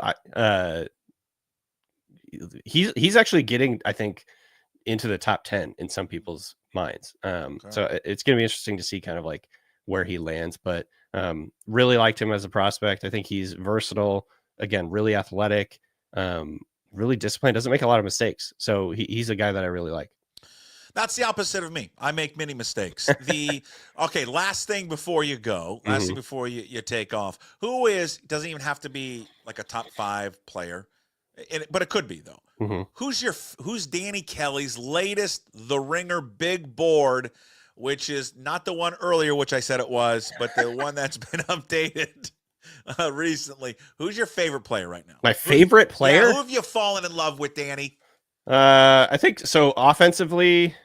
he's actually getting, I think, into the top 10 in some people's minds. So it's going to be interesting to see kind of like where he lands, but really liked him as a prospect. I think he's versatile, again, really athletic, really disciplined, doesn't make a lot of mistakes. So he's a guy that I really like. That's the opposite of me. I make many mistakes. Okay, last thing before you go, thing before you take off. Who doesn't even have to be like a top 5 player, but it could be though. Who's Danny Kelly's latest The Ringer big board, which is not the one earlier, which I said it was, but the one that's been updated recently. Who's your favorite player right now? My favorite player? Yeah, who have you fallen in love with, Danny? I think so. Offensively,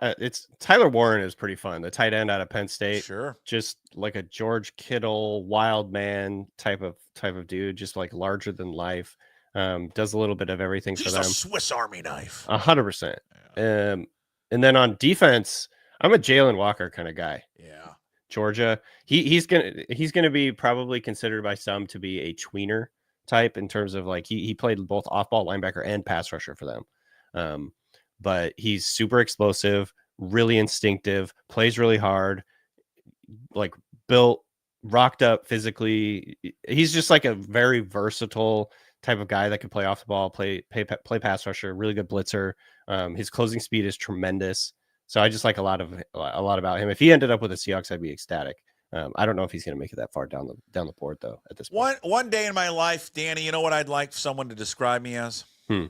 it's Tyler Warren is pretty fun. The tight end out of Penn State, sure, just like a George Kittle, wild man type of dude, just like larger than life. Does a little bit of everything for them. He's a Swiss Army knife. 100%. And then on defense, I'm a Jalen Walker kind of guy. Yeah, Georgia. He's gonna be probably considered by some to be a tweener type in terms of like he played both off-ball linebacker and pass rusher for them. But he's super explosive, really instinctive, plays really hard, like built, rocked up physically. He's just like a very versatile type of guy that can play off the ball, play pass rusher, really good blitzer. His closing speed is tremendous. So I just like a lot about him. If he ended up with the Seahawks, I'd be ecstatic. I don't know if he's going to make it that far down the board though. At this point, one day in my life, Danny, you know what I'd like someone to describe me as? A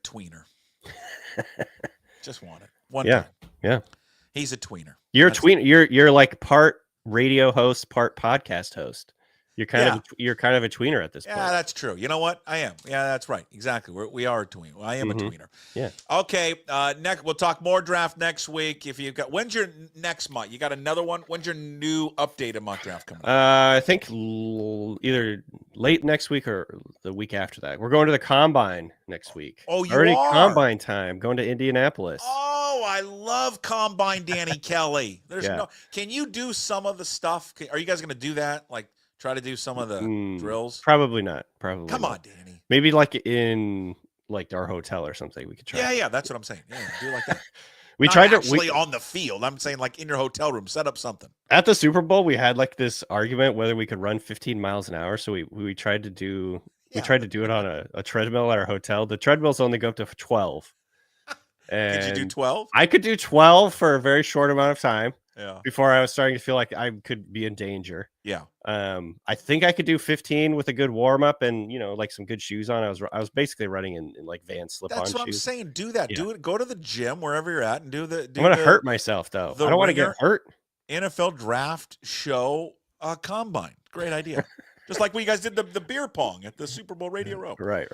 tweener. Just want it. One day. Yeah. He's a tweener. You're a tweener. You're like part radio host, part podcast host. You're kind of a tweener at this point. Yeah, that's true. You know what? I am. Yeah, that's right. Exactly. We are a tweener. I am a tweener. Yeah. Okay. Next, we'll talk more draft next week. If you've got, when's your next mock? You got another one? When's your new updated mock draft coming up? I think either late next week or the week after that. We're going to the combine next week. Oh, you already are? Combine time. Going to Indianapolis. Oh, I love combine, Danny Kelly. Can you do some of the stuff? Are you guys going to do that? Like, try to do some of the drills? Probably not. Come on, Danny. Maybe like in like our hotel or something. We could try. Yeah, that's what I'm saying. Yeah, do like that. We Not tried actually on the field. I'm saying like in your hotel room, set up something. At the Super Bowl, we had like this argument whether we could run 15 miles an hour. So we tried to do it on a treadmill at our hotel. The treadmills only go up to 12. And could you do 12? I could do 12 for a very short amount of time. Yeah. Before I was starting to feel like I could be in danger. Yeah. I think I could do 15 with a good warm up and like some good shoes on. I was basically running in like Vans slip-on shoes. That's what I'm saying. Do that. Yeah. Do it. Go to the gym wherever you're at and do the. I'm gonna hurt myself though. I don't want to get hurt. NFL draft show combine. Great idea. Just like when you guys did the beer pong at the Super Bowl Radio Row. Right.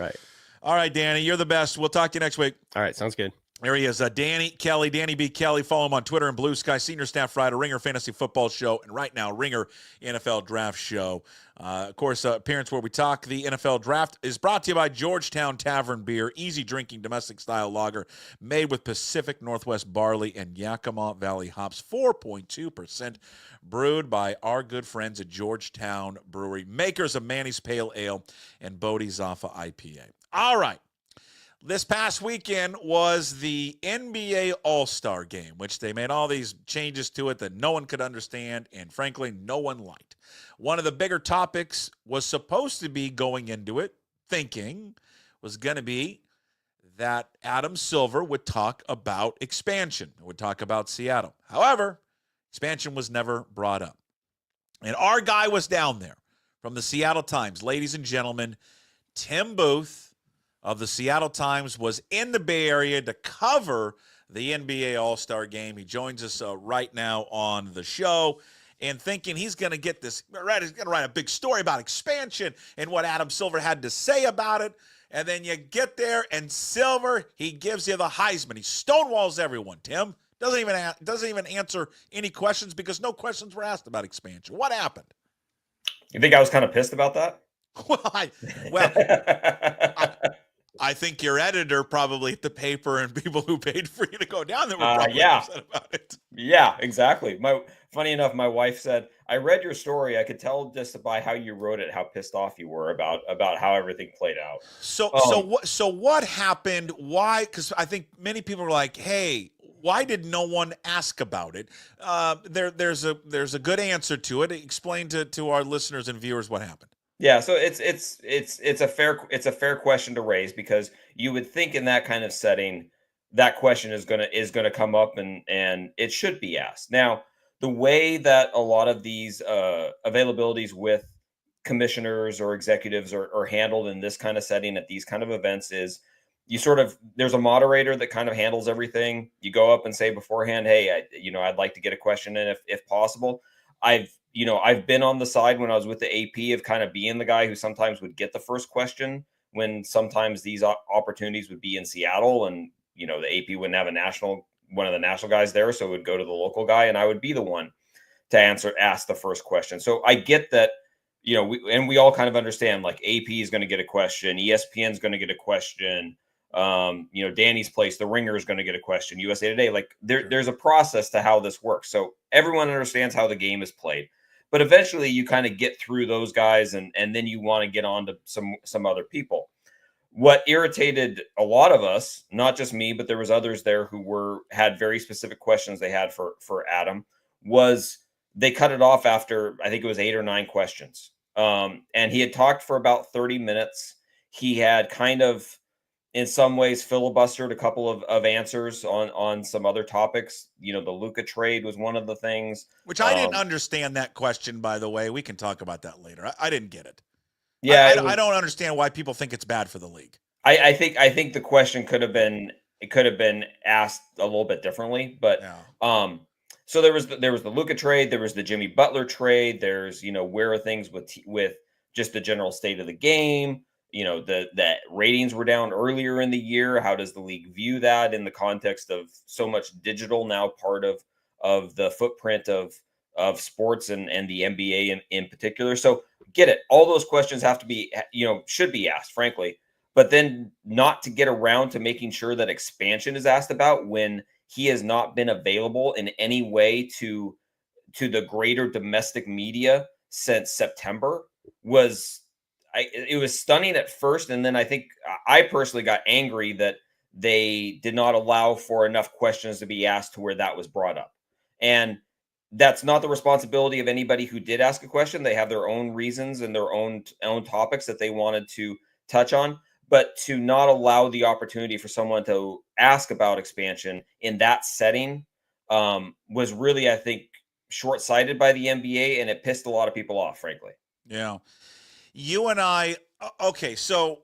All right, Danny, you're the best. We'll talk to you next week. All right, sounds good. There he is, Danny Kelly, Danny B. Kelly. Follow him on Twitter and Blue Sky, senior staff writer, Ringer Fantasy Football Show, and right now, Ringer NFL Draft Show. Of course, appearance where we talk the NFL Draft is brought to you by Georgetown Tavern Beer, easy drinking domestic-style lager made with Pacific Northwest barley and Yakima Valley hops, 4.2%, brewed by our good friends at Georgetown Brewery, makers of Manny's Pale Ale and Bodhi's Zaffa IPA. All right. This past weekend was the NBA All-Star Game, which they made all these changes to it that no one could understand and, frankly, no one liked. One of the bigger topics was supposed to be going into it, was going to be that Adam Silver would talk about expansion, would talk about Seattle. However, expansion was never brought up. And our guy was down there from the Seattle Times. Ladies and gentlemen, Tim Booth of the Seattle Times was in the Bay Area to cover the NBA All-Star Game. He joins us right now on the show and thinking he's going to get this right. He's going to write a big story about expansion and what Adam Silver had to say about it. And then you get there and Silver, he gives you the Heisman. He stonewalls everyone, Tim. Doesn't even answer any questions because no questions were asked about expansion. What happened? You think I was kind of pissed about that? I think your editor probably at the paper and people who paid for you to go down there were probably upset about it. Yeah, exactly. funny enough, my wife said, I read your story. I could tell just by how you wrote it, how pissed off you were about how everything played out. So what happened? Why? Because I think many people were like, hey, why did no one ask about it? There's a good answer to it. Explain to our listeners and viewers what happened. Yeah, so it's a fair question to raise, because you would think in that kind of setting that question is gonna come up, and it should be asked. Now, the way that a lot of these availabilities with commissioners or executives are handled in this kind of setting at these kind of events is there's a moderator that kind of handles everything. You go up and say beforehand, hey, I'd like to get a question in if possible. I've been on the side when I was with the AP of kind of being the guy who sometimes would get the first question when sometimes these opportunities would be in Seattle, and the AP wouldn't have one of the national guys there, so it would go to the local guy, and I would be the one to ask the first question. So I get that, we all kind of understand, like, AP is going to get a question, ESPN is going to get a question, Danny's Place, The Ringer is going to get a question, USA Today. Like, there's a process to how this works, so everyone understands how the game is played. But eventually you kind of get through those guys, and then you want to get on to some other people. What irritated a lot of us, not just me, but there was others there who had very specific questions they had for Adam, was they cut it off after, I think it was 8 or 9 questions. And he had talked for about 30 minutes. He had kind of, in some ways, filibustered a couple of answers on some other topics. The Luka trade was one of the things. Which I didn't understand that question, by the way. We can talk about that later. I didn't get it. Yeah, I don't understand why people think it's bad for the league. I think the question could have been asked a little bit differently, but yeah. So there was the Luka trade, there was the Jimmy Butler trade, there's where are things with just the general state of the game. The ratings were down earlier in the year. How does the league view that in the context of so much digital now part of the footprint of sports and the NBA in particular? So get it. All those questions have to be, should be asked, frankly, but then not to get around to making sure that expansion is asked about when he has not been available in any way to the greater domestic media since September it was stunning at first. And then I think I personally got angry that they did not allow for enough questions to be asked to where that was brought up. And that's not the responsibility of anybody who did ask a question. They have their own reasons and their own topics that they wanted to touch on, but to not allow the opportunity for someone to ask about expansion in that setting was really, I think, short-sighted by the NBA, and it pissed a lot of people off, frankly. Yeah. You and I, okay, so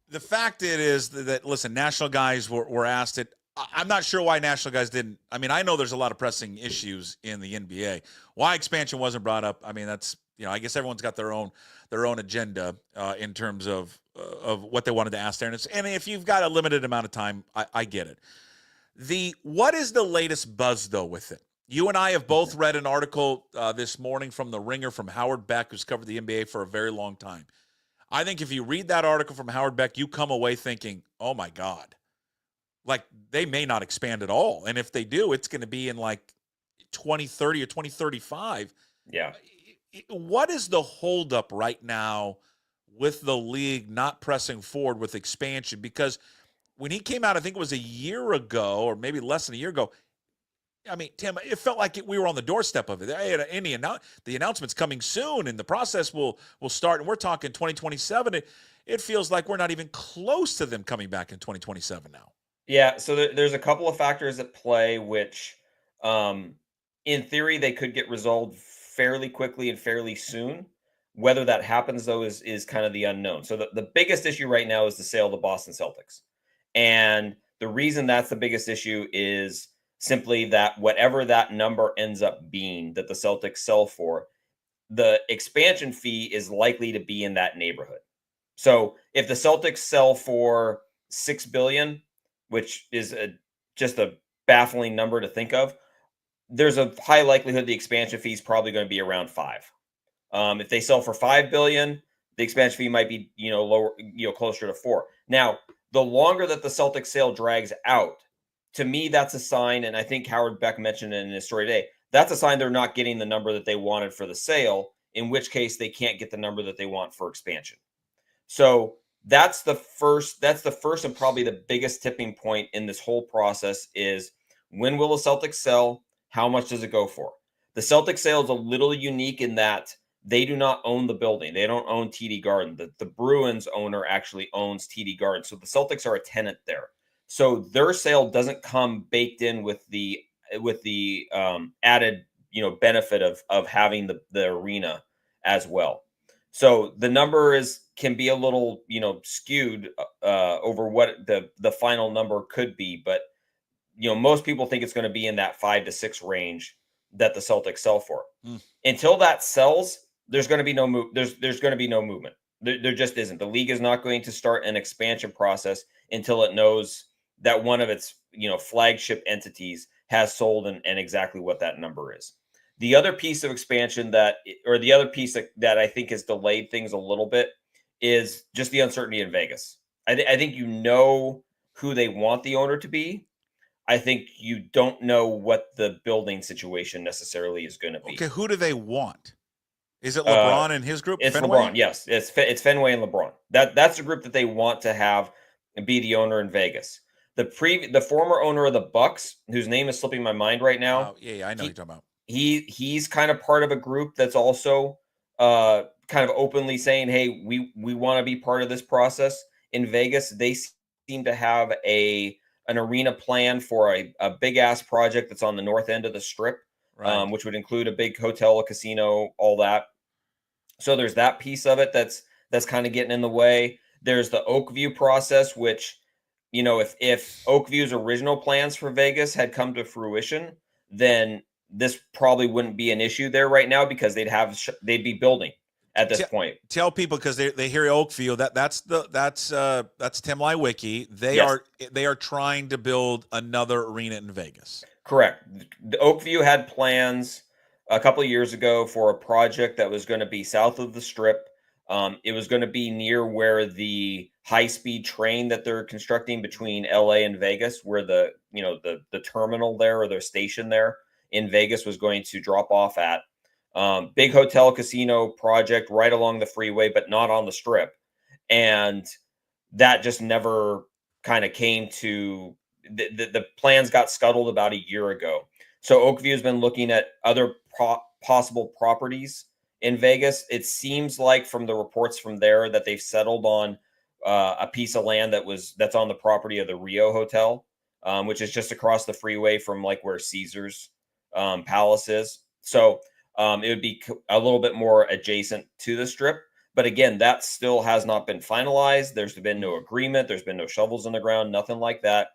the fact is that listen, national guys were asked it. I'm not sure why national guys didn't. I mean, I know there's a lot of pressing issues in the NBA. Why expansion wasn't brought up, I mean, that's, I guess everyone's got their own agenda in terms of what they wanted to ask there. And if you've got a limited amount of time, I get it. What is the latest buzz, though, with it? You and I have both read an article this morning from The Ringer from Howard Beck, who's covered the NBA for a very long time. I think if you read that article from Howard Beck, you come away thinking, oh, my God. Like, they may not expand at all. And if they do, it's going to be in, like, 2030 or 2035. Yeah. What is the holdup right now with the league not pressing forward with expansion? Because when he came out, I think it was a year ago or maybe less than a year ago, I mean, Tim, it felt like we were on the doorstep of it. Hey, the announcement's coming soon, and the process will start, and we're talking 2027. It feels like we're not even close to them coming back in 2027 now. Yeah, so there's a couple of factors at play, which in theory they could get resolved fairly quickly and fairly soon. Whether that happens, though, is kind of the unknown. So the biggest issue right now is the sale of the Boston Celtics. And the reason that's the biggest issue is simply that whatever that number ends up being that the Celtics sell for, the expansion fee is likely to be in that neighborhood. So if the Celtics sell for $6 billion, which is just a baffling number to think of, there's a high likelihood the expansion fee is probably going to be around $5 billion. If they sell for $5 billion, the expansion fee might be lower, closer to $4 billion. Now, the longer that the Celtics sale drags out, to me, that's a sign, and I think Howard Beck mentioned it in his story today, that's a sign they're not getting the number that they wanted for the sale, in which case they can't get the number that they want for expansion. So that's the first and probably the biggest tipping point in this whole process is, when will the Celtics sell? How much does it go for? The Celtics sale is a little unique in that they do not own the building. They don't own TD Garden. The Bruins owner actually owns TD Garden. So the Celtics are a tenant there. So their sale doesn't come baked in with the added, benefit of having the arena as well. So the number can be a little, skewed over what the final number could be, but most people think it's going to be in that 5 to 6 range that the Celtics sell for. Until that sells, there's going to be no move. There's going to be no movement. There just isn't. The league is not going to start an expansion process until it knows that one of its flagship entities has sold and exactly what that number is. The other piece of expansion that I think has delayed things a little bit is just the uncertainty in Vegas. I think who they want the owner to be. I think you don't know what the building situation necessarily is going to be. Okay, who do they want? Is it LeBron and his group? It's Fenway? LeBron, yes. It's Fenway and LeBron. That's the group that they want to have and be the owner in Vegas. The former owner of the Bucks, whose name is slipping my mind right now. Oh, yeah, I know what you're talking about. He's kind of part of a group that's also kind of openly saying, hey, we want to be part of this process in Vegas. They seem to have an arena plan for a big ass project that's on the north end of the strip, right. Which would include a big hotel, a casino, all that. So there's that piece of it that's kind of getting in the way. There's the Oakview process, which, if Oakview's original plans for Vegas had come to fruition, then this probably wouldn't be an issue there right now, because they'd be building at this point. Tell people, because they hear Oakview, that's Tim Lewicki. They are trying to build another arena in Vegas. Correct. The Oakview had plans a couple of years ago for a project that was going to be south of the strip. It was going to be near where the high-speed train that they're constructing between LA and Vegas, where the terminal there, or their station there in Vegas, was going to drop off at. Big hotel casino project right along the freeway, but not on the strip. And that just never kind of came to the plans got scuttled about a year ago. So Oakview has been looking at other possible properties in Vegas. It seems like from the reports from there that they've settled on a piece of land that's on the property of the Rio Hotel, which is just across the freeway from like where Caesar's Palace is. So it would be a little bit more adjacent to the strip. But again, that still has not been finalized. There's been no agreement. There's been no shovels in the ground, nothing like that.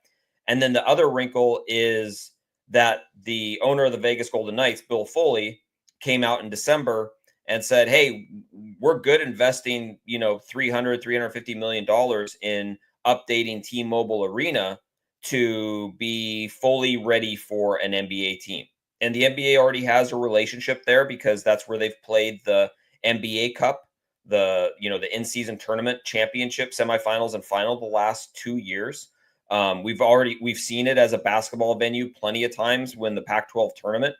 And then the other wrinkle is that the owner of the Vegas Golden Knights, Bill Foley, came out in December and said, hey, we're good investing, $350 million in updating T-Mobile Arena to be fully ready for an NBA team. And the NBA already has a relationship there, because that's where they've played the NBA Cup, the in-season tournament championship, semifinals, and final the last 2 years. We've seen it as a basketball venue plenty of times when the Pac-12 tournament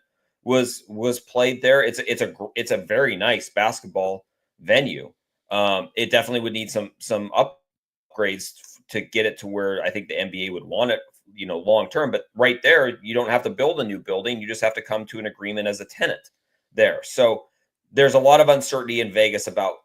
was played there. It's a very nice basketball venue. It definitely would need some upgrades to get it to where I think the NBA would want it, long term. But right there, you don't have to build a new building. You just have to come to an agreement as a tenant there. So there's a lot of uncertainty in Vegas about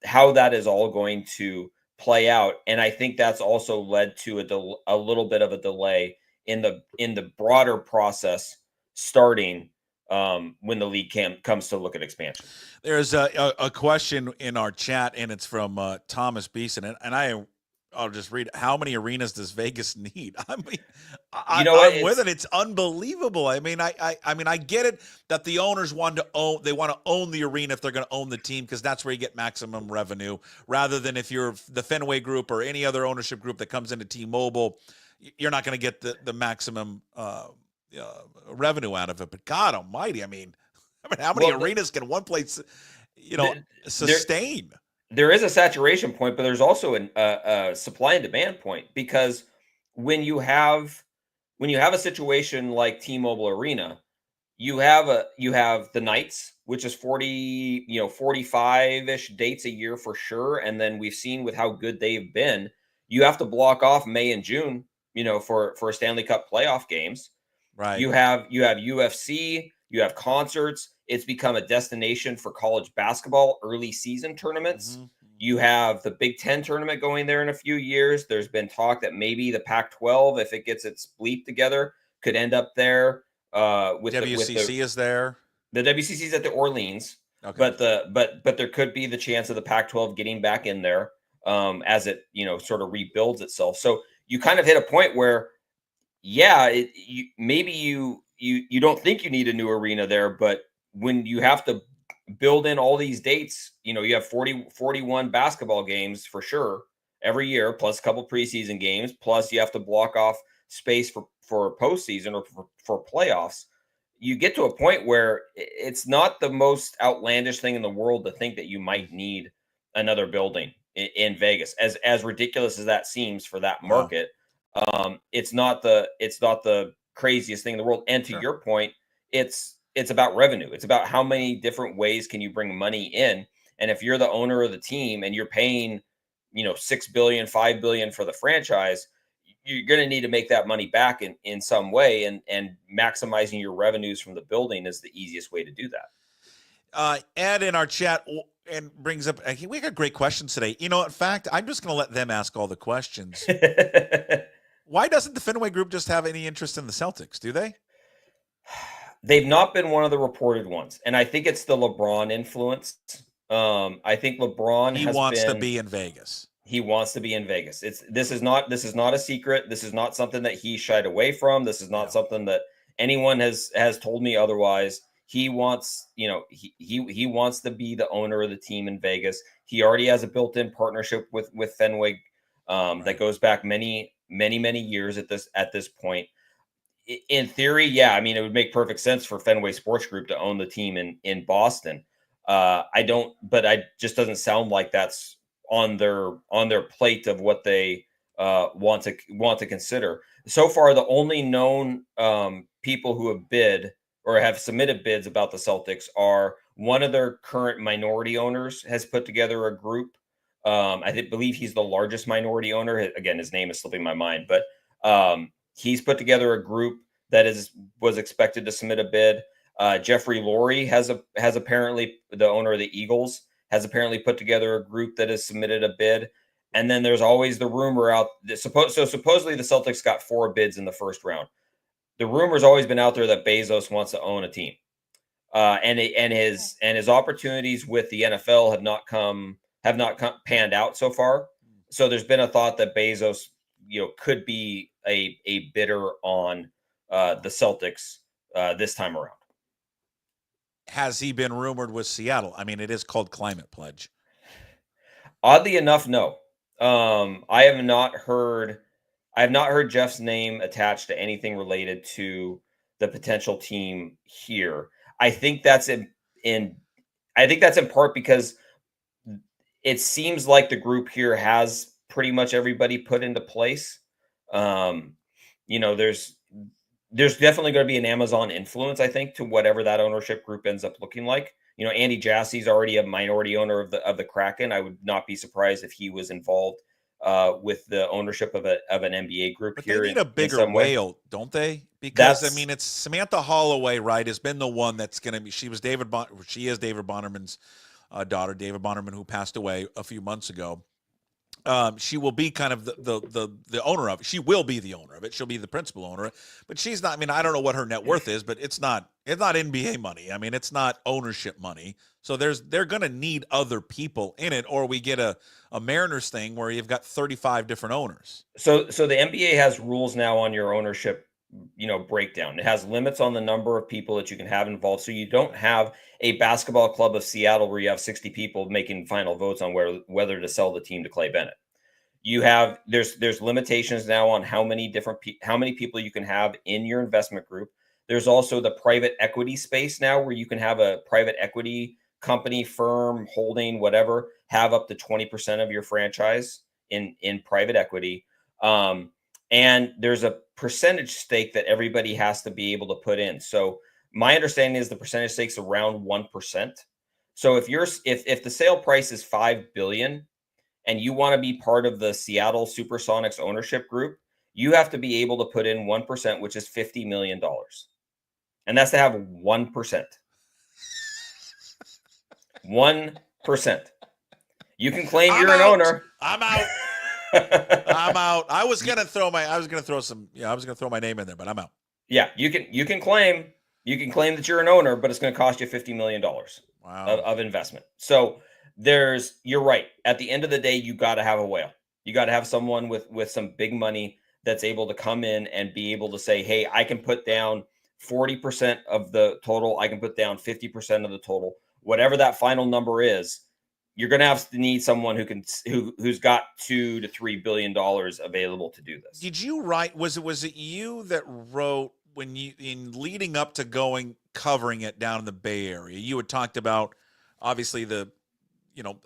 how that is all going to play out. And I think that's also led to a little bit of a delay in the broader process starting when the league comes to look at expansion. There's a question in our chat, and it's from Thomas Beeson, and I'll just read it. How many arenas does Vegas need? I mean, I'm with it. It's unbelievable. I mean, I get it that the owners want to own the arena if they're going to own the team, because that's where you get maximum revenue, rather than if you're the Fenway Group or any other ownership group that comes into T-Mobile, you're not going to get the maximum revenue out of it. But God Almighty, I mean, how many arenas can one place, sustain? There is a saturation point, but there's also a supply and demand point, because when you have a situation like T-Mobile Arena, you have the Knights, which is 45-ish dates a year for sure. And then we've seen with how good they've been, you have to block off May and June, for Stanley Cup playoff games. Right. You have UFC, you have concerts. It's become a destination for college basketball early season tournaments. You have the Big Ten tournament going there in a few years. There's been talk that maybe the Pac-12, if it gets its bleep together, could end up there. With WCC is there. The WCC is at the Orleans, Okay. but there could be the chance of the Pac-12 getting back in there as it sort of rebuilds itself. So you kind of hit a point where, maybe you don't think you need a new arena there, but when you have to build in all these dates, you have 41 basketball games for sure every year, plus a couple preseason games, plus you have to block off space for postseason or for playoffs. You get to a point where it's not the most outlandish thing in the world to think that you might need another building in Vegas. As ridiculous as that seems for that market, it's not the craziest thing in the world. And to your point, it's about revenue. It's about how many different ways can you bring money in. And if you're the owner of the team and you're paying, $6 billion, $5 billion for the franchise, you're going to need to make that money back in some way, and maximizing your revenues from the building is the easiest way to do that. Ed in our chat and brings up, we got great questions today. In fact, I'm just going to let them ask all the questions. Why doesn't the Fenway Group just have any interest in the Celtics? Do they? They've not been one of the reported ones. And I think it's the LeBron influence. I think LeBron wants to be in Vegas. He wants to be in Vegas. This is not a secret. This is not something that he shied away from. This is not something that anyone has told me otherwise. He wants, he wants to be the owner of the team in Vegas. He already has a built-in partnership with Fenway that goes back many years at this point. In theory, it would make perfect sense for Fenway Sports Group to own the team in Boston. But it just doesn't sound like that's on their plate of what they want to consider. So far, the only known people who have bid or have submitted bids about the Celtics are one of their current minority owners has put together a group. I believe he's the largest minority owner. Again, his name is slipping my mind, but he's put together a group that was expected to submit a bid. Jeffrey Lurie has apparently, the owner of the Eagles, has apparently put together a group that has submitted a bid. And then there's always the rumor out that supposedly the Celtics got 4 bids in the first round. The rumor's always been out there that Bezos wants to own a team. And his opportunities with the NFL have not panned out so far. So there's been a thought that Bezos, could be a bidder on the Celtics this time around. Has he been rumored with Seattle? I mean, it is called Climate Pledge. Oddly enough, no. I have not heard Jeff's name attached to anything related to the potential team here. I think that's in part because it seems like the group here has pretty much everybody put into place. There's definitely going to be an Amazon influence, I think, to whatever that ownership group ends up looking like. Andy Jassy's already a minority owner of the Kraken. I would not be surprised if he was involved with the ownership of an NBA group. But here. They need a bigger whale, don't they? Because it's Samantha Holloway, right, has been the one that's going to be. She is David Bonnerman's daughter, David Bonnerman, who passed away a few months ago. She will be kind of the owner of it. She will be the owner of it. She'll be the principal owner. But she's not. I mean, I don't know what her net worth is, but it's not NBA money. I mean, it's not ownership money. So they're going to need other people in it, or we get a Mariners thing where you've got 35 different owners. So the NBA has rules now on your ownership, breakdown. It has limits on the number of people that you can have involved. So you don't have a basketball club of Seattle where you have 60 people making final votes on whether to sell the team to Clay Bennett. There's limitations now on how many people you can have in your investment group. There's also the private equity space now where you can have a private equity company, firm, holding, whatever, have up to 20% of your franchise in private equity. And there's a percentage stake that everybody has to be able to put in. So my understanding is the percentage stakes around 1%. So if the sale price is $5 billion and you want to be part of the Seattle Supersonics ownership group, you have to be able to put in 1%, which is $50 million. And that's to have 1%. 1%. You can claim you're an owner. I'm out. I'm out. I was gonna throw my name in there, but I'm out. Yeah, you can claim that you're an owner, but it's going to cost you $50 million of investment. So you're right. At the end of the day, you got to have a whale. You got to have someone with some big money that's able to come in and be able to say, hey, I can put down 40% of the total. I can put down 50% of the total. Whatever that final number is, you're going to have to need someone who's got $2 to $3 billion available to do this. Did you write? Was it you that wrote in leading up to covering it down in the Bay Area? You had talked about obviously the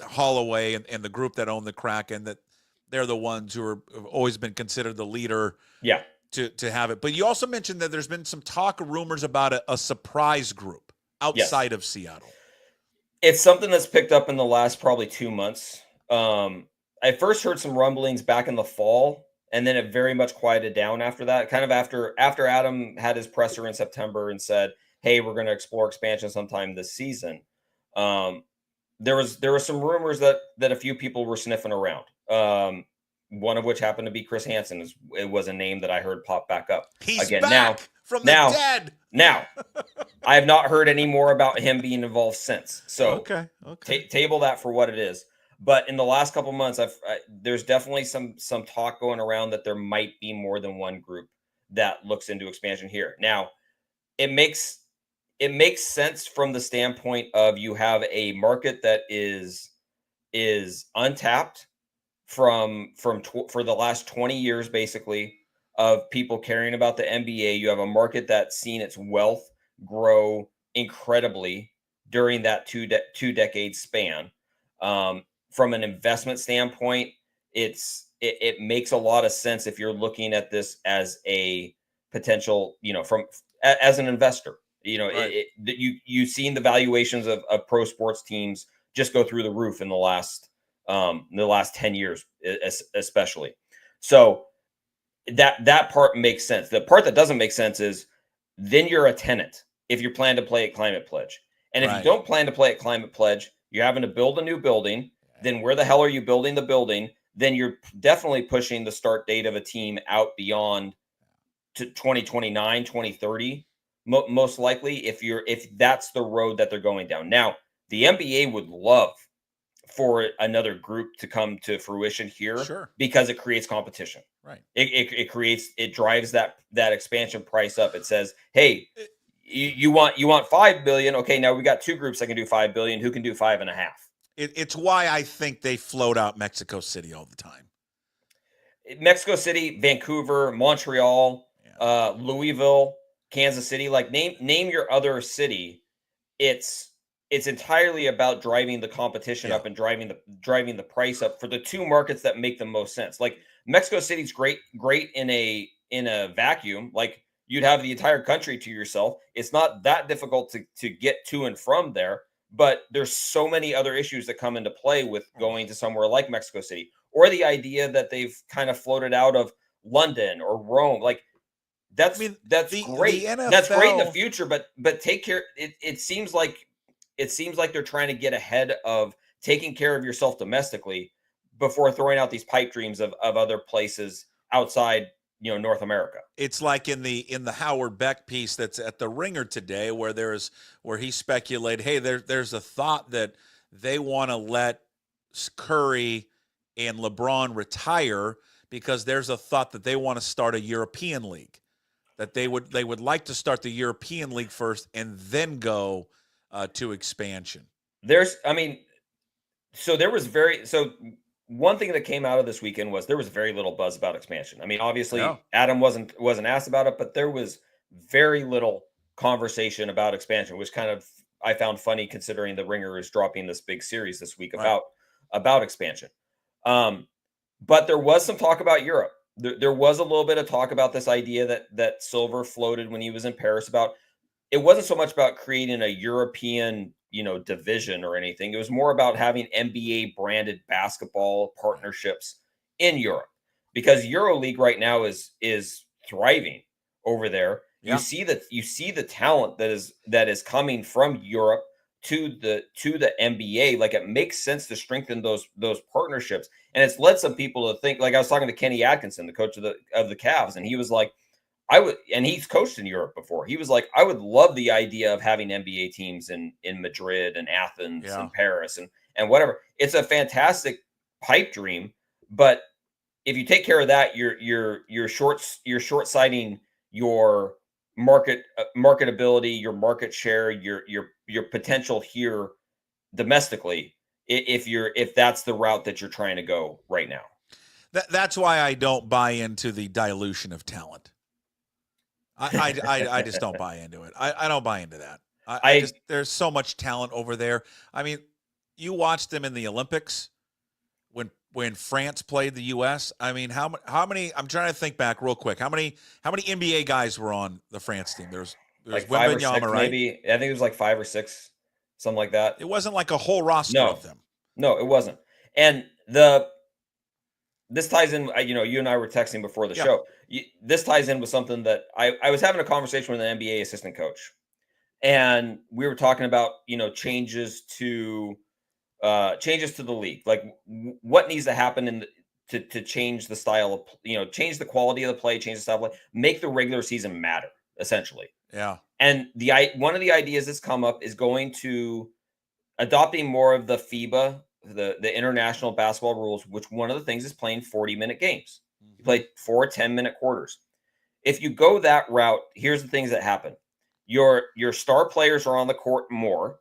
Holloway and the group that own the Kraken, that they're the ones who have always been considered the leader. Yeah. To have it, but you also mentioned that there's been some rumors about a surprise group outside of Seattle. It's something that's picked up in the last probably 2 months. I first heard some rumblings back in the fall, and then it very much quieted down after that. Kind of after Adam had his presser in September and said, "Hey, we're going to explore expansion sometime this season." There were some rumors that a few people were sniffing around. One of which happened to be Chris Hansen. It was a name that I heard pop back up. He's again back from the dead. Now, I have not heard any more about him being involved since. So okay. Table that for what it is. But in the last couple months, there's definitely some talk going around that there might be more than one group that looks into expansion here. Now, it makes sense from the standpoint of you have a market that is untapped for the last 20 years, basically, of people caring about the NBA. You have a market that's seen its wealth grow incredibly during that two decade span. From an investment standpoint, it makes a lot of sense if you're looking at this as a potential, as an investor. Right. You've seen the valuations of pro sports teams just go through the roof in the last 10 years, especially. So that part makes sense. The part that doesn't make sense is then you're a tenant if you plan to play at Climate Pledge. And if you don't plan to play at Climate Pledge, you're having to build a new building. Then where the hell are you building the building? Then you're definitely pushing the start date of a team out beyond to 2029, 2030, most likely, if that's the road that they're going down. Now, the NBA would love for another group to come to fruition here, sure, because it creates competition. Right. It drives that expansion price up. It says, hey, you want $5 billion. Okay, now we got two groups that can do $5 billion. Who can do 5.5? It's why I think they float out Mexico City all the time. Mexico City, Vancouver, Montreal, Louisville, Kansas City. Like name your other city. It's entirely about driving the competition up and driving the price up for the two markets that make the most sense. Like Mexico City's great in a vacuum. Like you'd have the entire country to yourself. It's not that difficult to get to and from there, but there's so many other issues that come into play with going to somewhere like Mexico City, or the idea that they've kind of floated out of London or Rome. Like that's great. NFL, that's great in the future, but take care. It seems like they're trying to get ahead of taking care of yourself domestically before throwing out these pipe dreams of other places outside, North America. It's like in the Howard Beck piece that's at the Ringer today, where he speculated, hey, there's a thought that they want to let Curry and LeBron retire because there's a thought that they want to start a European league, that they would like to start the European league first and then go to expansion. One thing that came out of this weekend was there was very little buzz about expansion. I mean, obviously Adam wasn't asked about it, but there was very little conversation about expansion, which kind of I found funny considering the Ringer is dropping this big series this week about expansion. But there was some talk about Europe. There was a little bit of talk about this idea that Silver floated when he was in Paris about it wasn't so much about creating a European, division or anything. It was more about having NBA branded basketball partnerships in Europe, because EuroLeague right now is thriving over there. Yeah. You see the talent that is coming from Europe to the NBA. Like, it makes sense to strengthen those partnerships. And it's led some people to think, like, I was talking to Kenny Atkinson, the coach of the Cavs, and he was like, and he's coached in Europe before. He was like, I would love the idea of having NBA teams in Madrid and Athens and Paris and whatever. It's a fantastic pipe dream, but if you take care of that, you're short-sighting your marketability, your market share, your potential here domestically, if that's the route that you're trying to go right now. That's why I don't buy into the dilution of talent. I just don't buy into it. I don't buy into that. There's so much talent over there. I mean, you watched them in the Olympics when France played the U.S. I mean, how many? I'm trying to think back real quick. How many NBA guys were on the France team? There's like 5 or 6, right? Maybe. I think it was like 5 or 6, something like that. It wasn't like a whole roster of them. No, it wasn't. And this ties in. You and I were texting before the show. This ties in with something that I was having a conversation with an NBA assistant coach, and we were talking about changes to the league, like what needs to happen to change the style of change the quality of the play, change the style of play, make the regular season matter, essentially. Yeah. And one of the ideas that's come up is going to adopting more of the FIBA, the international basketball rules, which one of the things is playing 40-minute games. You play 4 10-minute quarters. If you go that route, here's the things that happen. Your star players are on the court more.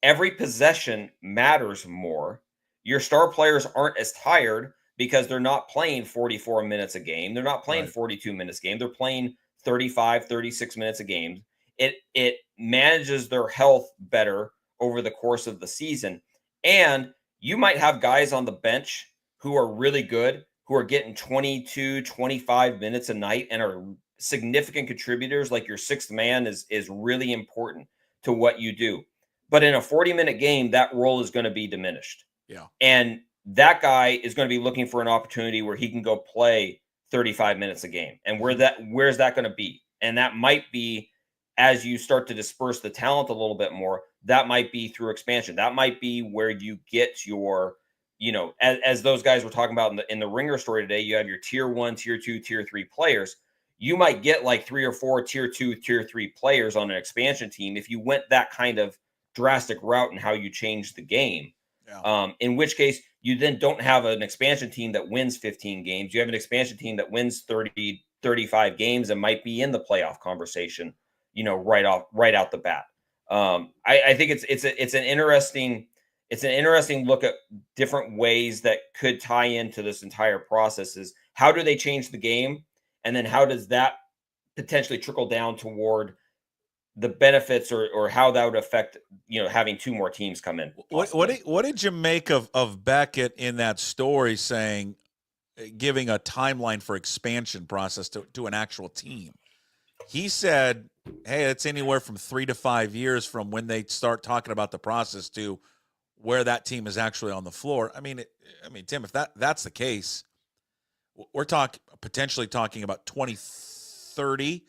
Every possession matters more. Your star players aren't as tired because they're not playing 44 minutes a game. They're not playing 42 minutes a game. They're playing 35, 36 minutes a game. It manages their health better over the course of the season. And you might have guys on the bench who are really good, who are getting 22, 25 minutes a night and are significant contributors. Like, your sixth man is really important to what you do. But in a 40-minute game, that role is going to be diminished. Yeah. And that guy is going to be looking for an opportunity where he can go play 35 minutes a game. And where's that going to be? And that might be, as you start to disperse the talent a little bit more, that might be through expansion. That might be where you get your, as those guys were talking about in the Ringer story today, you have your tier 1, tier 2, tier 3 players. You might get like 3 or 4 tier 2, tier 3 players on an expansion team if you went that kind of drastic route in how you change the game. Yeah. In which case, you then don't have an expansion team that wins 15 games. You have an expansion team that wins 30, 35 games and might be in the playoff conversation, right out the bat. I think it's an interesting look at different ways that could tie into this entire process. Is how do they change the game? And then how does that potentially trickle down toward the benefits or how that would affect, having 2 more teams come in? What did you make of Beckett in that story saying, giving a timeline for expansion process to an actual team? He said, hey, it's anywhere from 3 to 5 years from when they start talking about the process to where that team is actually on the floor. I mean, Tim, if that's the case, we're potentially talking about 2030,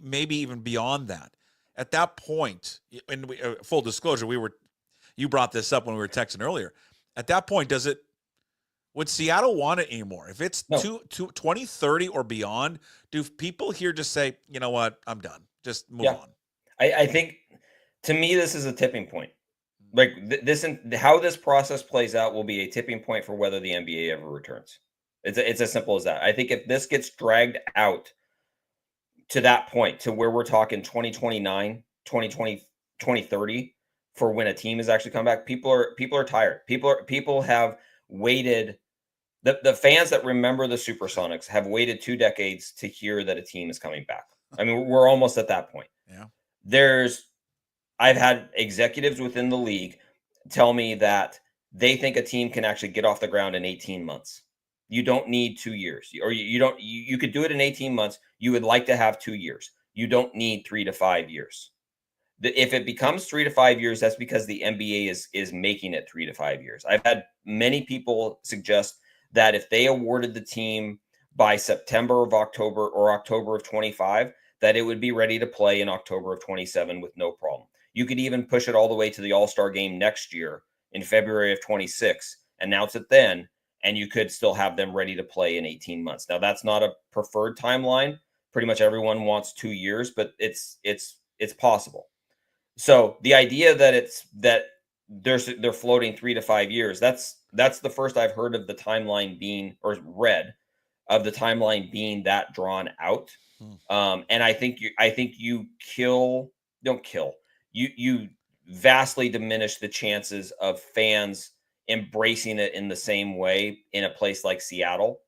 maybe even beyond that. At that point, and full disclosure, you brought this up when we were texting earlier. At that point, would Seattle want it anymore? If it's 2030 or beyond, do people here just say, you know what, I'm done, just move on? I think, to me, this is a tipping point. Like, how this process plays out will be a tipping point for whether the NBA ever returns. It's as simple as that. I think if this gets dragged out to that point, to where we're talking 2029, 2020, 2030 for when a team is actually come back, people are tired. People have waited. The fans that remember the Supersonics have waited 2 decades to hear that a team is coming back. I mean, we're almost at that point. Yeah. I've had executives within the league tell me that they think a team can actually get off the ground in 18 months. You don't need 2 years, or you could do it in 18 months. You would like to have 2 years. You don't need 3 to 5 years. If it becomes 3 to 5 years, that's because the NBA is making it 3 to 5 years. I've had many people suggest that if they awarded the team by September of October or October of 25, that it would be ready to play in October of 27 with no problem. You could even push it all the way to the All-Star game next year in February of 26, announce it then, and you could still have them ready to play in 18 months. Now, that's not a preferred timeline. Pretty much everyone wants 2 years, but it's possible. So the idea that they're floating 3 to 5 years, that's the first I've heard of the timeline being, or read of the timeline being that drawn out. And I think you vastly diminish the chances of fans embracing it in the same way in a place like Seattle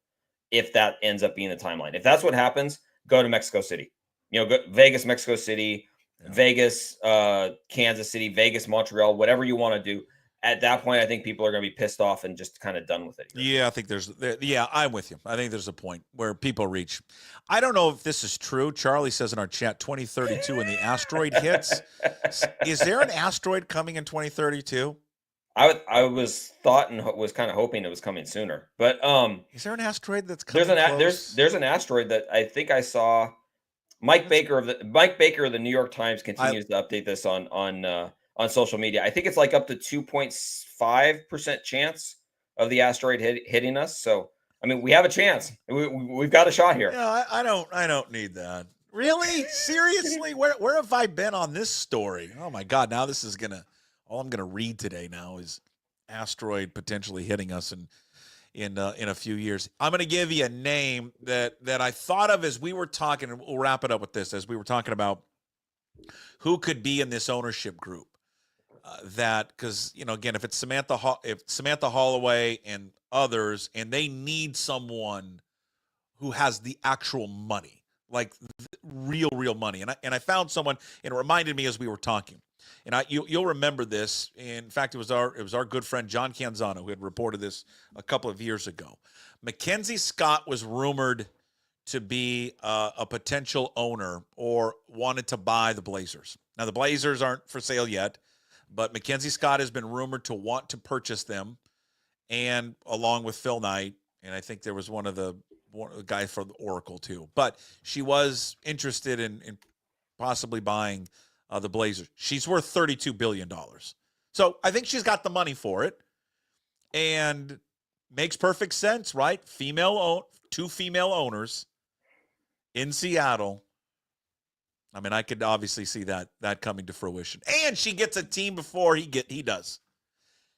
if that ends up being the timeline. If that's what happens, go to Mexico City. Go Vegas, Mexico City, Vegas, Kansas City, Vegas, Montreal, whatever you want to do. At that point, I think people are going to be pissed off and just kind of done with it. Yeah, I think I'm with you. I think there's a point where people reach. I don't know if this is true. Charlie says in our chat, 2032 when the asteroid hits. Is there an asteroid coming in 2032? I was kind of hoping it was coming sooner, but is there an asteroid that's coming? There's an asteroid that I think I saw. Mike Baker of the New York Times continues to update this on social media. I think it's like up to 2.5% chance of the asteroid hitting us. So I mean, we have a chance. We've got a shot here. Yeah, I don't need that. Really? Seriously? Where have I been on this story? Oh my God! Now this is all I'm gonna read today now is asteroid potentially hitting us in a few years. I'm going to give you a name that I thought of as we were talking, and we'll wrap it up with this, as we were talking about who could be in this ownership group. Because, again, if it's Samantha Holloway and others, and they need someone who has the actual money, like real money. And I found someone, and it reminded me as we were talking. And you'll remember this. In fact, it was our good friend John Canzano who had reported this a couple of years ago. Mackenzie Scott was rumored to be a potential owner or wanted to buy the Blazers. Now, the Blazers aren't for sale yet, but Mackenzie Scott has been rumored to want to purchase them, and along with Phil Knight, and I think there was one of the guys from the Oracle too. But she was interested in possibly buying the Blazers. She's worth $32 billion. So I think she's got the money for it. And makes perfect sense, right? Two female owners in Seattle. I mean, I could obviously see that coming to fruition. And she gets a team before he does.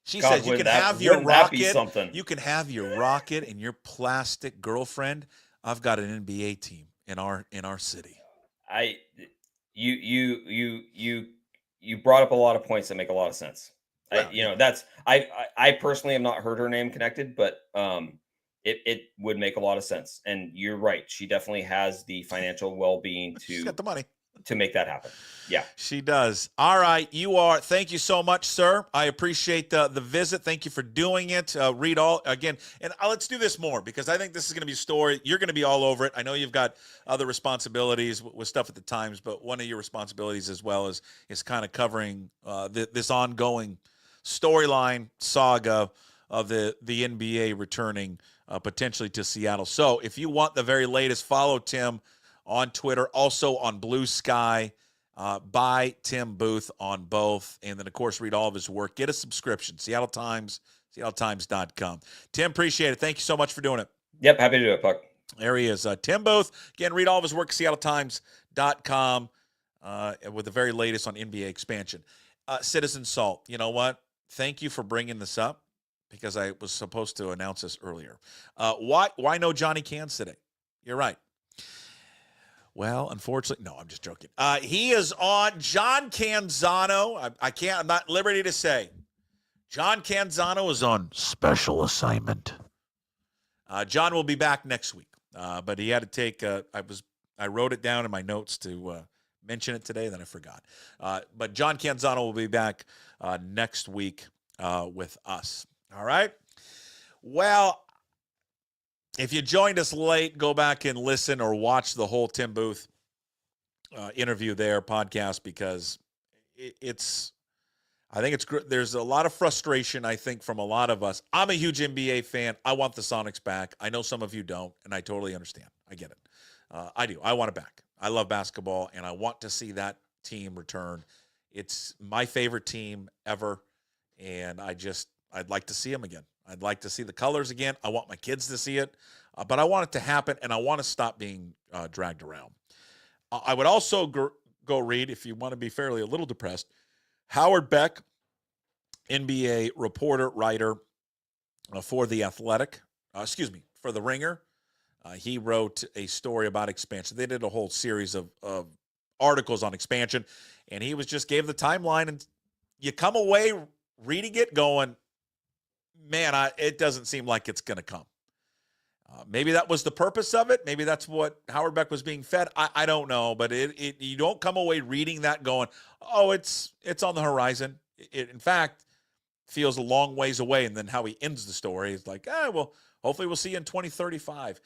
She says you can have your rocket. You can have your rocket and your plastic girlfriend. I've got an NBA team in our city. You brought up a lot of points that make a lot of sense. Yeah. I personally have not heard her name connected, but it would make a lot of sense. And you're right. She definitely has the financial well-being She's got the money to make that happen. Yeah, she does. All right. Thank you so much, sir. I appreciate the visit. Thank you for doing it. Read all again. And let's do this more, because I think this is going to be a story. You're going to be all over it. I know you've got other responsibilities with stuff at the Times, but one of your responsibilities as well is kind of covering this ongoing storyline saga of the NBA returning potentially to Seattle. So if you want the very latest, follow Tim on Twitter, also on Blue Sky. Buy Tim Booth on both. And then, of course, read all of his work. Get a subscription. Seattle Times, seattletimes.com. Tim, appreciate it. Thank you so much for doing it. Yep, happy to do it, Puck. There he is. Tim Booth. Again, read all of his work at seattletimes.com with the very latest on NBA expansion. Citizen Salt, you know what? Thank you for bringing this up, because I was supposed to announce this earlier. Why no Johnny Cans today? You're right. Well, unfortunately, no, I'm just joking. He is on. John Canzano. I'm not at liberty to say. John Canzano is on special assignment. John will be back next week, but he had to take. I wrote it down in my notes to mention it today, then I forgot. But John Canzano will be back next week with us. All right. Well, if you joined us late, go back and listen or watch the whole Tim Booth interview there, podcast, because I think there's a lot of frustration, I think, from a lot of us. I'm a huge NBA fan. I want the Sonics back. I know some of you don't, and I totally understand. I get it. I do. I want it back. I love basketball, and I want to see that team return. It's my favorite team ever, and I'd like to see them again. I'd like to see the colors again. I want my kids to see it, but I want it to happen, and I want to stop being dragged around. I would also go read, if you want to be fairly a little depressed, Howard Beck, NBA reporter, writer for The Athletic, for The Ringer. He wrote a story about expansion. They did a whole series of articles on expansion, and he gave the timeline, and you come away reading it going, man, it doesn't seem like it's going to come. Maybe that was the purpose of it. Maybe that's what Howard Beck was being fed. I don't know, but you don't come away reading that going, oh, it's on the horizon. It in fact feels a long ways away. And then how he ends the story is like, well, hopefully we'll see you in 2035.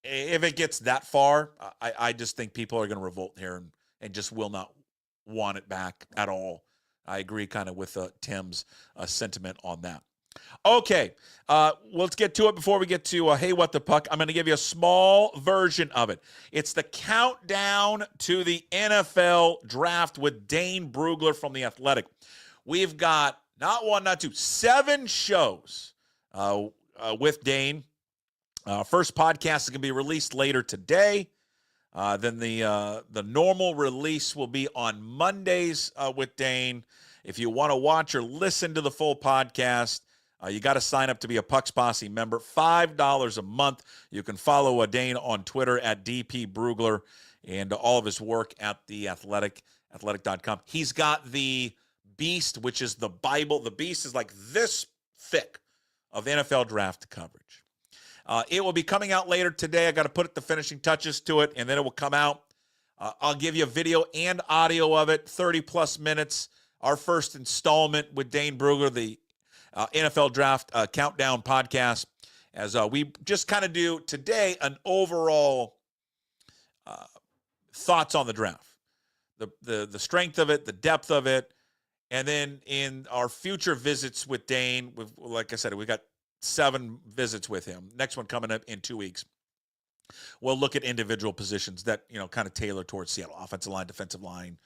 If it gets that far, I just think people are going to revolt here and just will not want it back at all. I agree kind of with Tim's sentiment on that. Okay, let's get to it before we get to Hey, What the Puck. I'm going to give you a small version of it. It's the countdown to the NFL draft with Dane Brugler from The Athletic. We've got not one, not two, 7 shows with Dane. First podcast is going to be released later today. Then the normal release will be on Mondays with Dane. If you want to watch or listen to the full podcast, you got to sign up to be a Pucks Posse member. $5 a month. You can follow Dane on Twitter at DP Brugler and all of his work at The Athletic, athletic.com. He's got the Beast, which is the Bible. The Beast is like this thick of NFL draft coverage. It will be coming out later today. I got to put the finishing touches to it, and then it will come out. I'll give you a video and audio of it, 30-plus minutes. Our first installment with Dane Brugler, the NFL Draft Countdown podcast, as we just kind of do today an overall thoughts on the draft, the strength of it, the depth of it, and then in our future visits with Dane, like I said, we got 7 visits with him. Next one coming up in 2 weeks. We'll look at individual positions that, kind of tailor towards Seattle. Offensive line, defensive line.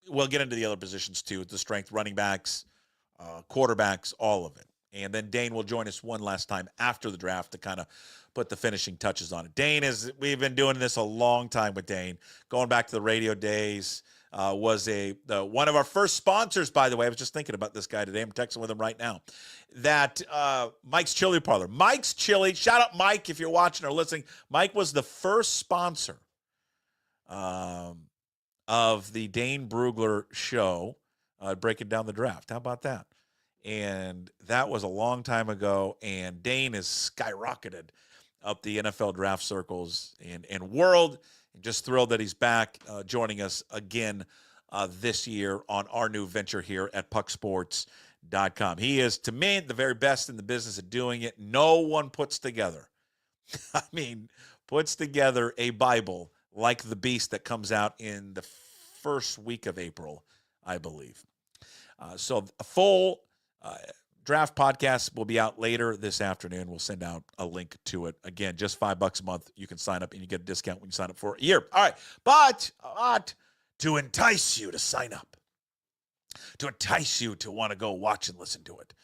We'll get into the other positions too, the strength, running backs, quarterbacks, all of it. And then Dane will join us one last time after the draft to kind of put the finishing touches on it. We've been doing this a long time with Dane, going back to the radio days. Was one of our first sponsors, by the way. I was just thinking about this guy today. I'm texting with him right now. That Mike's Chili Parlor. Mike's Chili. Shout out Mike if you're watching or listening. Mike was the first sponsor of the Dane Brugler show, breaking down the draft. How about that? And that was a long time ago, and Dane has skyrocketed up the NFL draft circles and world. Just thrilled that he's back joining us again this year on our new venture here at pucksports.com. He is, to me, the very best in the business of doing it. No one puts together a Bible like the Beast that comes out in the first week of April, I believe. So a full draft podcast will be out later this afternoon. We'll send out a link to it. Again, just $5 a month. You can sign up and you get a discount when you sign up for a year. All right. But to entice you to sign up, to entice you to want to go watch and listen to it,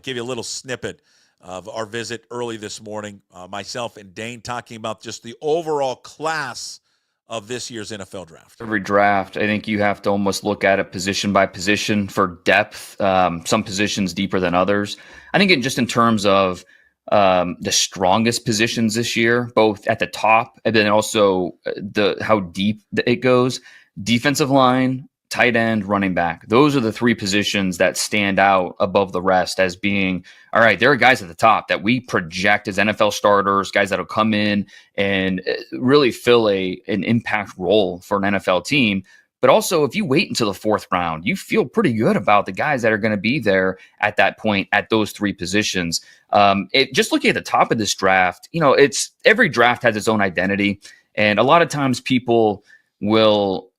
give you a little snippet of our visit early this morning. Myself and Dane talking about just the overall class of this year's NFL draft. Every draft, I think you have to almost look at it position by position for depth, some positions deeper than others. I think just in terms of the strongest positions this year, both at the top and then also how deep it goes, defensive line, tight end, running back. Those are the 3 positions that stand out above the rest as being, all right, there are guys at the top that we project as NFL starters, guys that will come in and really fill an impact role for an NFL team. But also, if you wait until the 4th round, you feel pretty good about the guys that are going to be there at that point at those 3 positions. Just looking at the top of this draft, it's every draft has its own identity. And a lot of times people will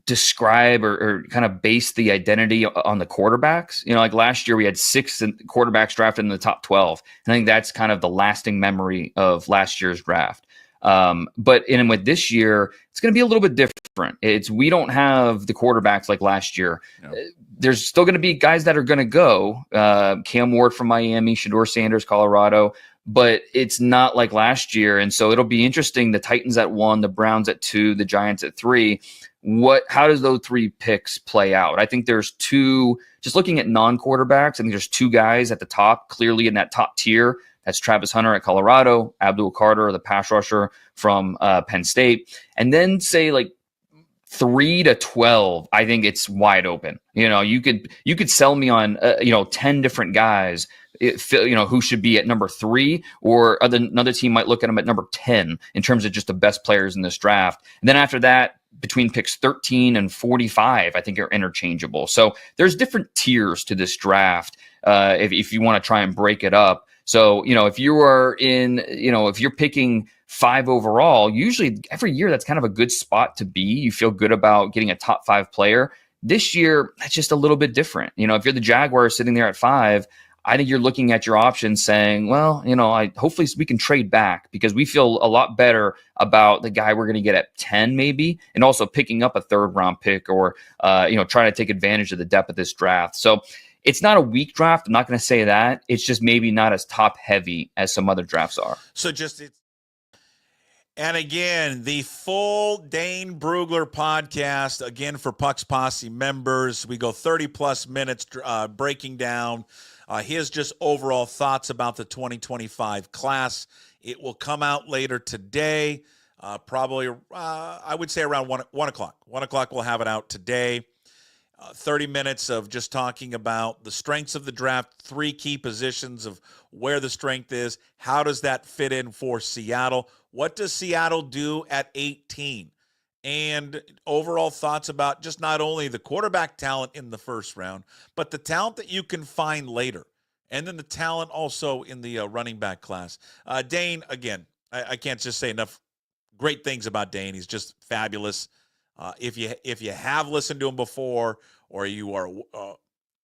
describe or kind of base the identity on the quarterbacks. Like last year we had 6 quarterbacks drafted in the top 12. I think that's kind of the lasting memory of last year's draft. But with this year, it's going to be a little bit different. We don't have the quarterbacks like last year. No. There's still going to be guys that are going to go. Cam Ward from Miami, Shedeur Sanders, Colorado, but it's not like last year. And so it'll be interesting. The Titans at 1, the Browns at 2, the Giants at 3. How does those 3 picks play out? I think there's 2, just looking at non-quarterbacks, I think there's 2 guys at the top, clearly in that top tier. That's Travis Hunter at Colorado, Abdul Carter, the pass rusher from Penn State. And then say like 3 to 12, I think it's wide open. You could sell me on 10 different guys, who should be at number 3, or another team might look at them at number 10 in terms of just the best players in this draft. And then after that, between picks 13 and 45, I think are interchangeable. So there's different tiers to this draft if you want to try and break it up. So, if you are if you're picking 5 overall, usually every year that's kind of a good spot to be. You feel good about getting a top 5 player. This year, that's just a little bit different. If you're the Jaguars sitting there at 5, I think you're looking at your options saying, well, hopefully we can trade back because we feel a lot better about the guy we're going to get at 10 maybe, and also picking up a 3rd round pick or, trying to take advantage of the depth of this draft. So it's not a weak draft. I'm not going to say that. It's just maybe not as top heavy as some other drafts are. So and again, the full Dane Brugler podcast, again, for Puck's Posse members, we go 30 plus minutes breaking down his just overall thoughts about the 2025 class. It will come out later today, probably, I would say around 1 o'clock. 1 o'clock we'll have it out today. 30 minutes of just talking about the strengths of the draft, 3 key positions of where the strength is. How does that fit in for Seattle? What does Seattle do at 18? And overall thoughts about just not only the quarterback talent in the first round, but the talent that you can find later. And then the talent also in the running back class. Dane, again, I can't just say enough great things about Dane. He's just fabulous. If you have listened to him before, or you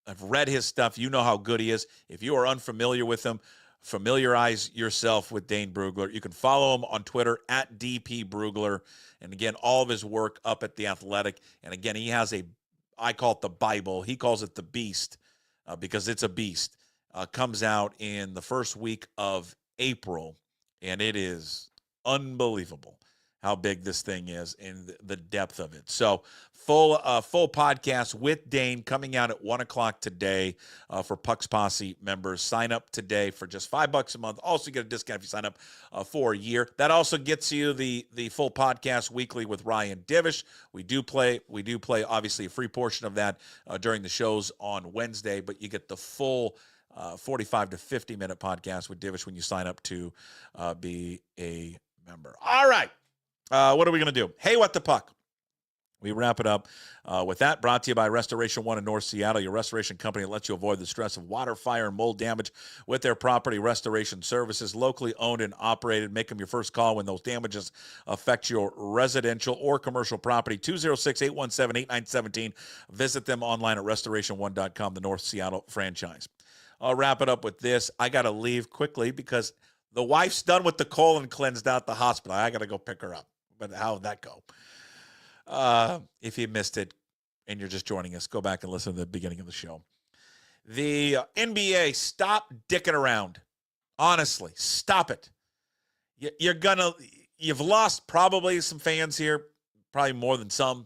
have read his stuff, you know how good he is. If you are unfamiliar with him, familiarize yourself with Dane Brugler. You can follow him on Twitter at DP Brugler. And again, all of his work up at The Athletic. And again, he has I call it the Bible. He calls it the Beast because it's a beast. Comes out in the first week of April. And it is unbelievable how big this thing is and the depth of it. So full podcast with Dane coming out at 1 o'clock today for Puck's Posse members. Sign up today for just $5 a month. Also get a discount if you sign up for a year. That also gets you the full podcast weekly with Ryan Divish. We do play obviously a free portion of that during the shows on Wednesday, but you get the full 45 to 50-minute podcast with Divish when you sign up to be a member. All right. What are we going to do? Hey, what the puck? We wrap it up with that. Brought to you by Restoration One in North Seattle, your restoration company that lets you avoid the stress of water, fire, and mold damage with their property restoration services. Locally owned and operated. Make them your first call when those damages affect your residential or commercial property. 206-817-8917. Visit them online at restoration1.com, the North Seattle franchise. I'll wrap it up with this. I got to leave quickly because the wife's done with the colon cleansed out the hospital. I got to go pick her up. But how'd that go? If you missed it and you're just joining us, go back and listen to the beginning of the show. The NBA, stop dicking around. Honestly, stop it. You've lost probably some fans here, probably more than some.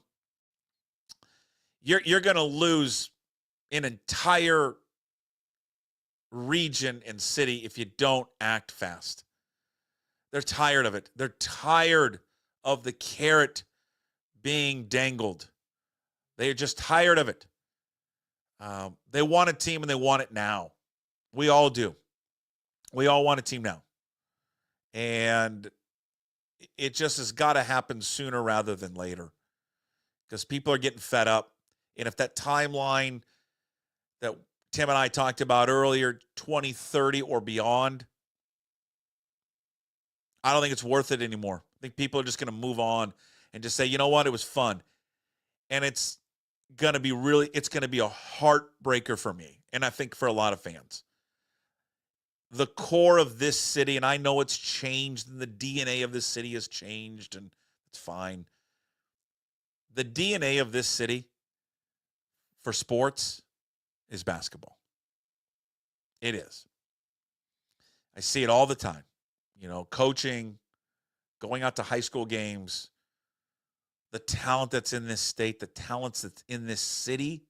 You're going to lose an entire region and city if you don't act fast. They're tired of it. They're tired of the carrot being dangled. They're just tired of it. They want a team and they want it now. We all do. We all want a team now. And it just has got to happen sooner rather than later because people are getting fed up. And if that timeline that Tim and I talked about earlier, 2030 or beyond, I don't think it's worth it anymore. I think people are just going to move on and just say, you know what, it was fun. And it's going to be a heartbreaker for me, and I think for a lot of fans. The core of this city, and I know it's changed, and the DNA of this city has changed, and it's fine. The DNA of this city for sports is basketball. It is. I see it all the time. You know, coaching, going out to high school games, the talent that's in this state, the talents that's in this city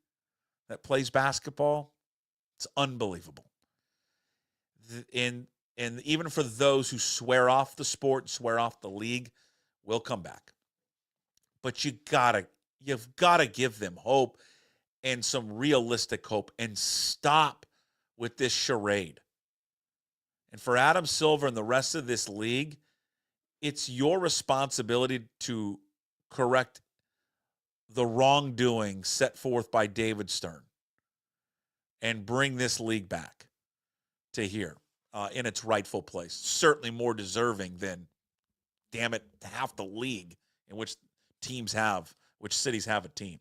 that plays basketball, it's unbelievable. And even for those who swear off the sport, swear off the league, will come back. But you've got to give them hope, and some realistic hope, and stop with this charade. And for Adam Silver and the rest of this league, it's your responsibility to correct the wrongdoing set forth by David Stern and bring this league back to here in its rightful place. Certainly more deserving than, damn it, half the league in which cities have a team.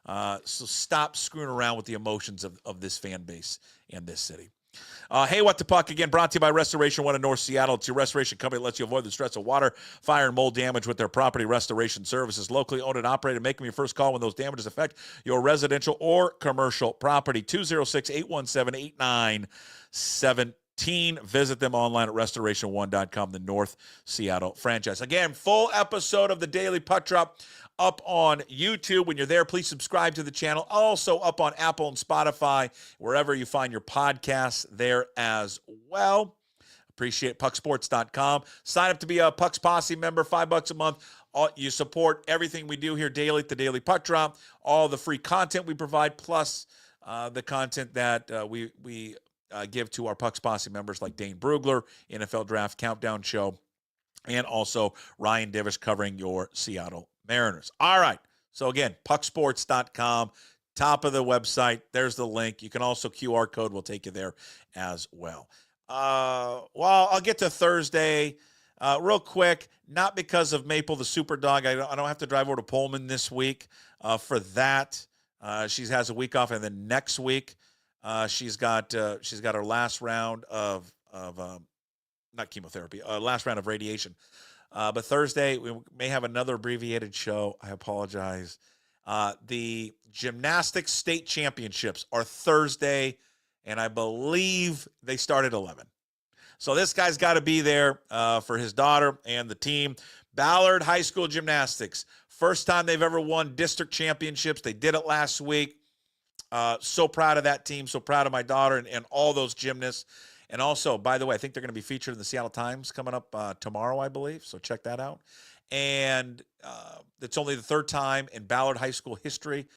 So stop screwing around with the emotions of this fan base and this city. Hey, What the Puck, again, brought to you by Restoration One in North Seattle. It's your restoration company that lets you avoid the stress of water, fire, and mold damage with their property restoration services. Locally owned and operated. Make them your first call when those damages affect your residential or commercial property. 206-817-8917. Visit them online at restoration1.com, the North Seattle franchise. Again, full episode of the Daily Puck Drop up on YouTube. When you're there, please subscribe to the channel. Also up on Apple and Spotify, wherever you find your podcasts there as well. Appreciate pucksports.com. Sign up to be a Pucks Posse member, $5 a month. You support everything we do here daily at the Daily Puck Drop, all the free content we provide, plus the content that we give to our Pucks Posse members like Dane Brugler, NFL Draft Countdown Show, and also Ryan Divish covering your Seattle Mariners. All right. So again, pucksports.com, top of the website. There's the link. You can also QR code will take you there as well. Well, I'll get to Thursday real quick. Not because of Maple the Super Dog. I don't have to drive over to Pullman this week for that. She has a week off, and then next week she's got her last round of not chemotherapy, last round of radiation. But Thursday, we may have another abbreviated show. I apologize. The gymnastics state championships are Thursday, and I believe they start at 11. So this guy's got to be there for his daughter and the team. Ballard High School Gymnastics. First time they've ever won district championships. They did it last week. So proud of that team. So proud of my daughter and all those gymnasts. And also, by the way, I think they're going to be featured in the Seattle Times coming up tomorrow, I believe. So check that out. And it's only the third time in Ballard High School history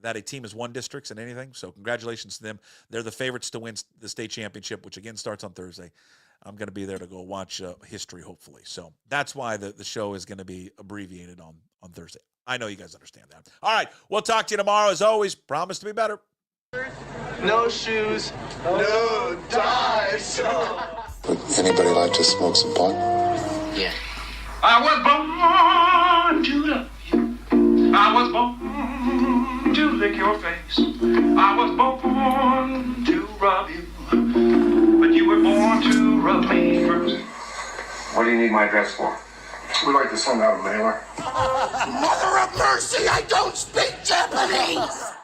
that a team has won districts in anything. So congratulations to them. They're the favorites to win the state championship, which again starts on Thursday. I'm going to be there to go watch history, hopefully. So that's why the show is going to be abbreviated on Thursday. I know you guys understand that. All right, we'll talk to you tomorrow. As always, promise to be better. No shoes, no ties. Would anybody like to smoke some pot? Yeah. I was born to love you. I was born to lick your face. I was born to rob you. But you were born to rub me first. What do you need my address for? We'd like to send out a mailer. Mother of mercy, I don't speak Japanese!